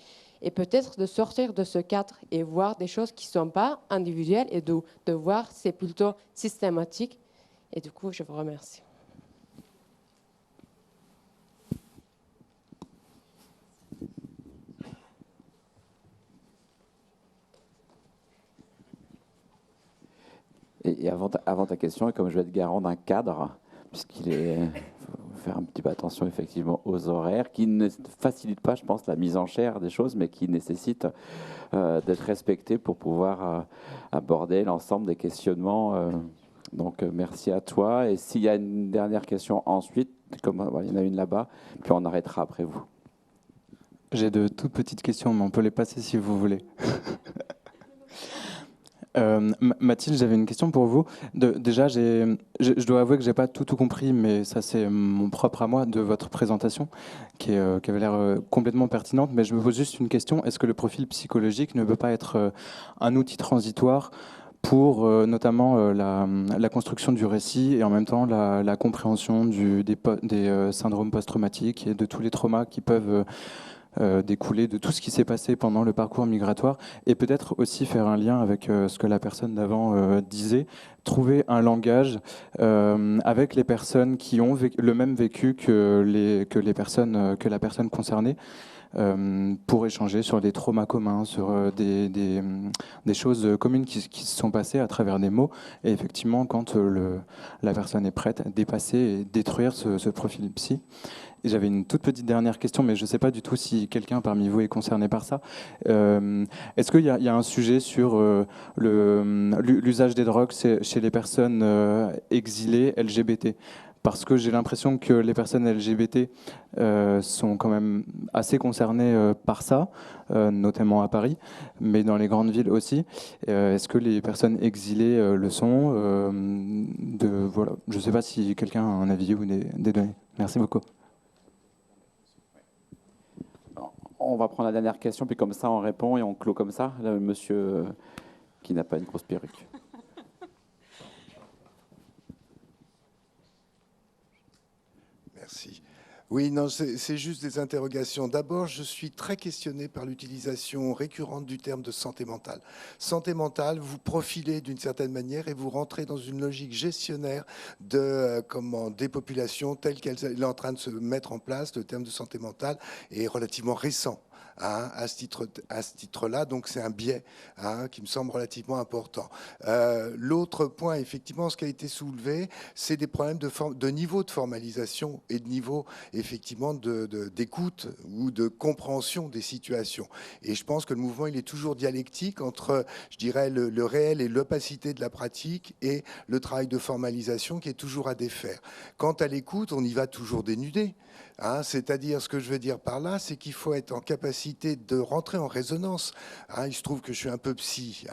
Et peut-être de sortir de ce cadre et voir des choses qui ne sont pas individuelles et de voir c'est plutôt systématique. Et du coup, je vous remercie. Et avant ta question, et comme je vais être garant d'un cadre, puisqu'il faut faire un petit peu attention effectivement aux horaires, qui ne facilitent pas, je pense, la mise en chair des choses, mais qui nécessitent d'être respectés pour pouvoir aborder l'ensemble des questionnements. Donc merci à toi. Et s'il y a une dernière question ensuite, comme il y en a une là-bas, puis on arrêtera après vous. J'ai de toutes petites questions, mais on peut les passer si vous voulez. Mathilde, j'avais une question pour vous. Déjà, je dois avouer que j'ai pas tout compris, mais ça c'est mon propre à moi de votre présentation, qui avait l'air complètement pertinente. Mais je me pose juste une question, est-ce que le profil psychologique ne peut pas être un outil transitoire pour notamment la construction du récit et en même temps la compréhension des syndromes post-traumatiques et de tous les traumas qui peuvent découler de tout ce qui s'est passé pendant le parcours migratoire, et peut-être aussi faire un lien avec ce que la personne d'avant disait, trouver un langage avec les personnes qui ont le même vécu que la personne concernée, pour échanger sur des traumas communs, sur des choses communes qui se sont passées à travers des mots. Et effectivement, quand la personne est prête à dépasser et détruire ce profil psy. Et j'avais une toute petite dernière question, mais je ne sais pas du tout si quelqu'un parmi vous est concerné par ça. Est-ce qu'il y a un sujet sur l'usage des drogues chez les personnes exilées LGBT ? Parce que j'ai l'impression que les personnes LGBT sont quand même assez concernées par ça, notamment à Paris, mais dans les grandes villes aussi. Est-ce que les personnes exilées le sont voilà. Je ne sais pas si quelqu'un a un avis ou des données. Merci beaucoup. On va prendre la dernière question, puis comme ça on répond et on clôt comme ça. Là, monsieur qui n'a pas une grosse perruque. Merci. Oui, non, c'est juste des interrogations. D'abord, je suis très questionné par l'utilisation récurrente du terme de santé mentale. Santé mentale, vous profilez d'une certaine manière et vous rentrez dans une logique gestionnaire de des populations telle qu'elle est en train de se mettre en place. Le terme de santé mentale est relativement récent. À ce titre-là, donc c'est un biais qui me semble relativement important. L'autre point, effectivement, ce qui a été soulevé, c'est des problèmes de niveau de formalisation et de niveau, effectivement, d'écoute ou de compréhension des situations. Et je pense que le mouvement, il est toujours dialectique entre, je dirais, le réel et l'opacité de la pratique et le travail de formalisation qui est toujours à défaire. Quant à l'écoute, on y va toujours dénudé. C'est-à-dire, ce que je veux dire par là, c'est qu'il faut être en capacité de rentrer en résonance. Il se trouve que je suis un peu psy,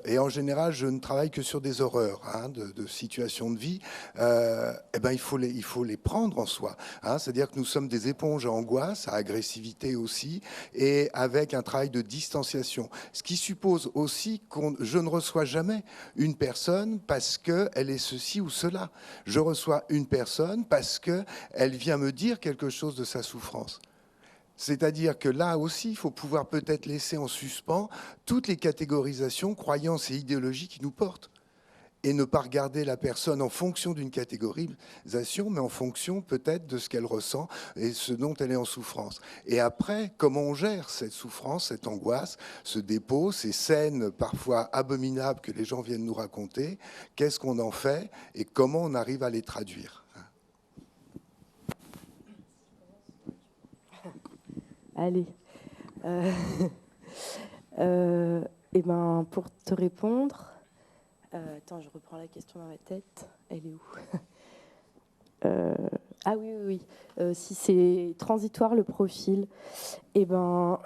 et en général, je ne travaille que sur des horreurs de situations de vie. Il faut les prendre en soi. C'est-à-dire que nous sommes des éponges à angoisse, à agressivité aussi, et avec un travail de distanciation. Ce qui suppose aussi que je ne reçois jamais une personne parce qu'elle est ceci ou cela. Je reçois une personne parce qu'elle vient me dire quelque chose de sa souffrance. C'est-à-dire que là aussi, il faut pouvoir peut-être laisser en suspens toutes les catégorisations, croyances et idéologies qui nous portent. Et ne pas regarder la personne en fonction d'une catégorisation, mais en fonction peut-être de ce qu'elle ressent et ce dont elle est en souffrance. Et après, comment on gère cette souffrance, cette angoisse, ce dépôt, ces scènes parfois abominables que les gens viennent nous raconter, qu'est-ce qu'on en fait et comment on arrive à les traduire ? Allez. Pour te répondre, attends, je reprends la question dans ma tête. Elle est où oui. Si c'est transitoire le profil, en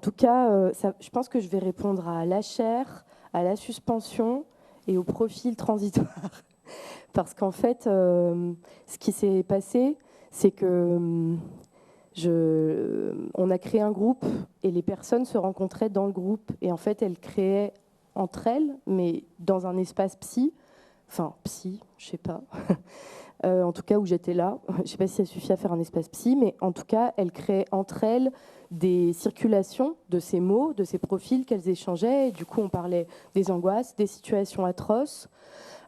tout cas, je pense que je vais répondre à la chair, à la suspension et au profil transitoire. Parce qu'en fait, ce qui s'est passé, c'est que on a créé un groupe et les personnes se rencontraient dans le groupe. Et en fait, elles créaient entre elles, mais dans un espace psy, enfin psy, je sais pas. En tout cas où j'étais là. Je ne sais pas si ça suffit à faire un espace psy, mais en tout cas, elles créaient entre elles des circulations de ces mots, de ces profils qu'elles échangeaient. Et du coup, on parlait des angoisses, des situations atroces.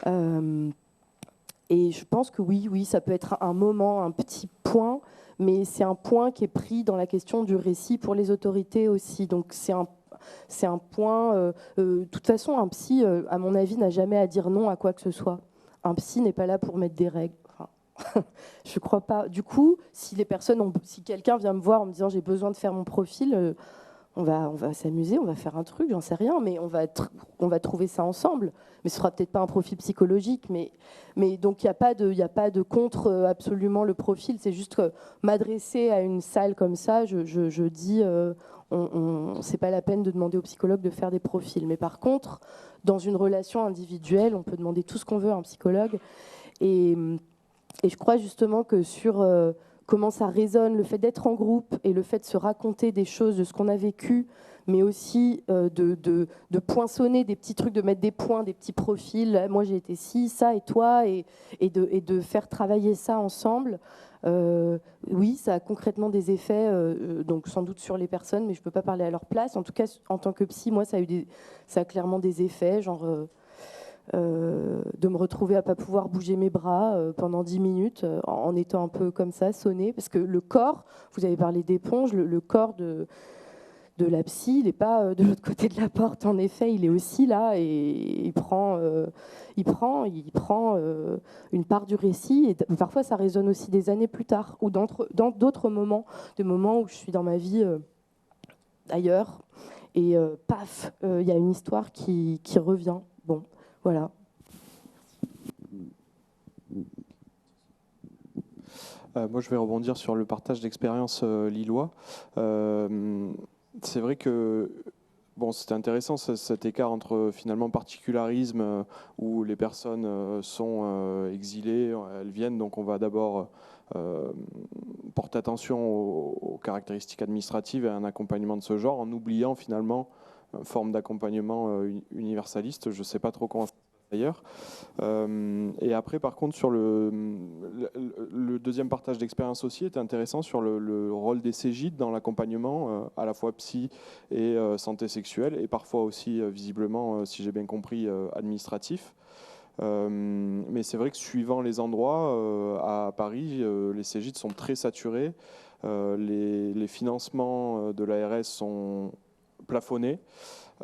Et je pense que oui, ça peut être un moment, un petit point, mais c'est un point qui est pris dans la question du récit pour les autorités aussi. Donc c'est un point. De toute façon, un psy, à mon avis, n'a jamais à dire non à quoi que ce soit. Un psy n'est pas là pour mettre des règles. Enfin, je crois pas. Du coup, si quelqu'un vient me voir en me disant j'ai besoin de faire mon profil, on va s'amuser, on va faire un truc, j'en sais rien, mais on va trouver ça ensemble. Mais ce sera peut-être pas un profil psychologique, mais donc il n'y a pas de contre absolument le profil. C'est juste que m'adresser à une salle comme ça, je dis, c'est pas la peine de demander au psychologue de faire des profils. Mais par contre, dans une relation individuelle, on peut demander tout ce qu'on veut à un psychologue. Et je crois justement que sur comment ça résonne, le fait d'être en groupe et le fait de se raconter des choses de ce qu'on a vécu, mais aussi de poinçonner des petits trucs, de mettre des points, des petits profils. Moi, j'ai été ci, ça et toi, et de faire travailler ça ensemble. Oui, ça a concrètement des effets, donc sans doute sur les personnes, mais je ne peux pas parler à leur place. En tout cas, en tant que psy, moi, ça a clairement des effets, genre de me retrouver à ne pas pouvoir bouger mes bras pendant 10 minutes en étant un peu comme ça, sonné. Parce que le corps, vous avez parlé d'éponge, le corps de la psy, il n'est pas de l'autre côté de la porte, en effet, il est aussi là et il prend une part du récit. Et parfois, ça résonne aussi des années plus tard ou dans d'autres moments, des moments où je suis dans ma vie ailleurs et paf, il y a une histoire qui revient. Bon, voilà. Moi, je vais rebondir sur le partage d'expériences lillois. C'est vrai que c'était intéressant cet écart entre finalement particularisme où les personnes sont exilées, elles viennent, donc on va d'abord porter attention aux caractéristiques administratives et à un accompagnement de ce genre, en oubliant finalement une forme d'accompagnement universaliste. Je ne sais pas trop comment d'ailleurs. Et après, par contre, sur le deuxième partage d'expérience aussi est intéressant sur le rôle des CGID dans l'accompagnement, à la fois psy et santé sexuelle, et parfois aussi, visiblement, si j'ai bien compris, administratif. Mais c'est vrai que suivant les endroits, à Paris, les CGID sont très saturés. Les financements de l'ARS sont plafonnés.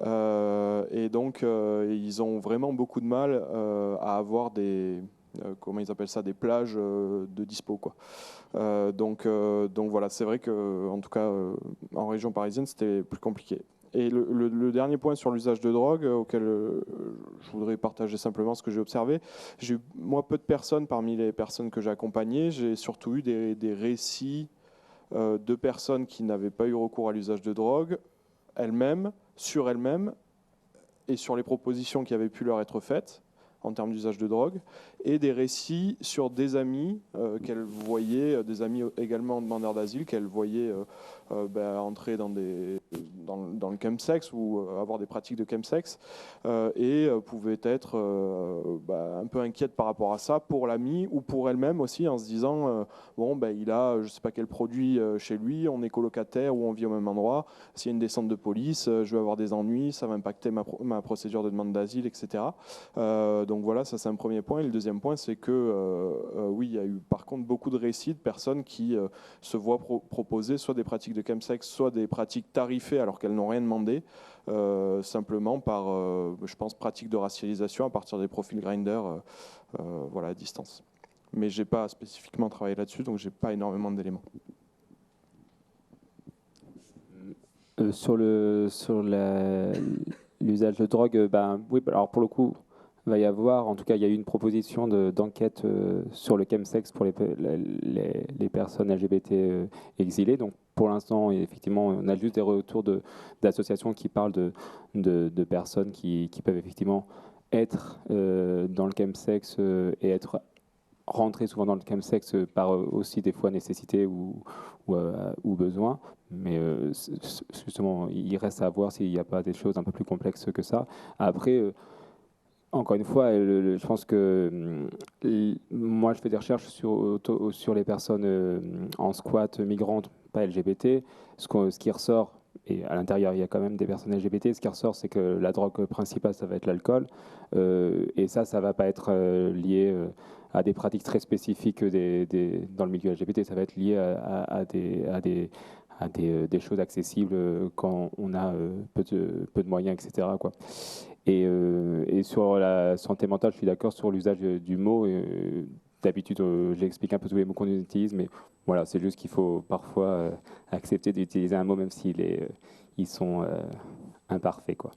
Et donc, ils ont vraiment beaucoup de mal à avoir comment ils appellent ça, des plages de dispo, quoi. Donc voilà, c'est vrai que, en tout cas, en région parisienne, c'était plus compliqué. Et le dernier point sur l'usage de drogue, auquel je voudrais partager simplement ce que j'ai observé. J'ai eu, moi, peu de personnes parmi les personnes que j'ai accompagnées. J'ai surtout eu des récits de personnes qui n'avaient pas eu recours à l'usage de drogue, elles-mêmes, sur elles-mêmes et sur les propositions qui avaient pu leur être faites en termes d'usage de drogue, et des récits sur des amis qu'elles voyaient, des amis également demandeurs d'asile, qu'elles voyaient entrer dans le chemsex ou avoir des pratiques de chemsex, et pouvaient être un peu inquiètes par rapport à ça pour l'ami ou pour elle-même aussi, en se disant il a je sais pas quel produit chez lui, on est colocataire ou on vit au même endroit, s'il y a une descente de police, je vais avoir des ennuis, ça va impacter ma procédure de demande d'asile, etc. Donc voilà, ça c'est un premier point. Et le deuxième point, c'est que oui, il y a eu par contre beaucoup de récits de personnes qui se voient proposer soit des pratiques de chemsex, soit des pratiques tarifées alors qu'elles n'ont rien demandé, simplement par, je pense, pratique de racialisation à partir des profils Grindr, voilà, à distance. Mais j'ai pas spécifiquement travaillé là-dessus, donc j'ai pas énormément d'éléments. Sur l'usage de drogue, oui, alors pour le coup, il va y avoir, en tout cas, il y a eu une proposition d'enquête sur le chemsex pour les personnes LGBT exilées. Donc, pour l'instant, effectivement, on a juste des retours d'associations qui parlent de personnes qui peuvent effectivement être dans le chemsex et être rentrées souvent dans le chemsex par aussi des fois nécessité ou besoin. Mais justement, il reste à voir s'il n'y a pas des choses un peu plus complexes que ça. Après, encore une fois, je pense que moi, je fais des recherches sur les personnes en squat migrantes, pas LGBT. Ce qui ressort, et à l'intérieur, il y a quand même des personnes LGBT, ce qui ressort, c'est que la drogue principale, ça va être l'alcool. Et ça ne va pas être lié à des pratiques très spécifiques dans le milieu LGBT. Ça va être lié à des choses accessibles quand on a peu de moyens, etc., quoi. Et sur la santé mentale, je suis d'accord sur l'usage du mot. D'habitude, j'explique un peu tous les mots qu'on utilise, mais voilà, c'est juste qu'il faut parfois accepter d'utiliser un mot, même ils sont imparfaits, quoi.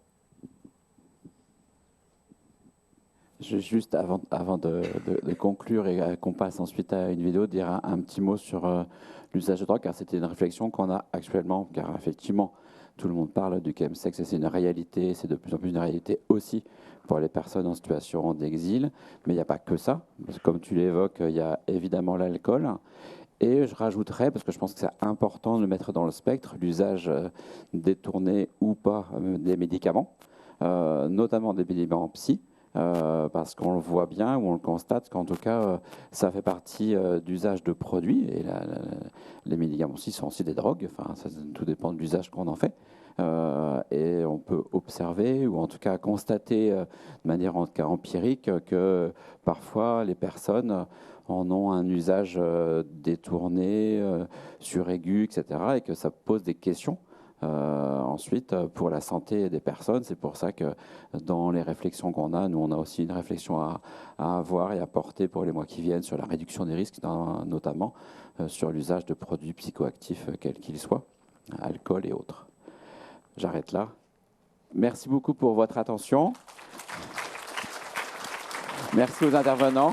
Juste avant de conclure et qu'on passe ensuite à une vidéo, dire un petit mot sur l'usage de drogue, car c'était une réflexion qu'on a actuellement, car effectivement, tout le monde parle du chemsex et c'est une réalité, c'est de plus en plus une réalité aussi pour les personnes en situation d'exil, mais il n'y a pas que ça. Parce que comme tu l'évoques, il y a évidemment l'alcool. Et je rajouterais, parce que je pense que c'est important de le mettre dans le spectre, l'usage détourné ou pas des médicaments, notamment des médicaments psy. Parce qu'on le voit bien ou on le constate qu'en tout cas, ça fait partie d'usage de produits. Et les médicaments aussi sont aussi des drogues. Enfin, tout dépend de l'usage qu'on en fait. Et on peut observer ou en tout cas constater de manière en tout cas empirique que parfois les personnes en ont un usage détourné, suraigu, etc. Et que ça pose des questions. Ensuite, pour la santé des personnes, c'est pour ça que dans les réflexions qu'on a, nous on a aussi une réflexion à avoir et à porter pour les mois qui viennent sur la réduction des risques, notamment sur l'usage de produits psychoactifs, quels qu'ils soient, alcool et autres. J'arrête là. Merci beaucoup pour votre attention. Merci aux intervenants.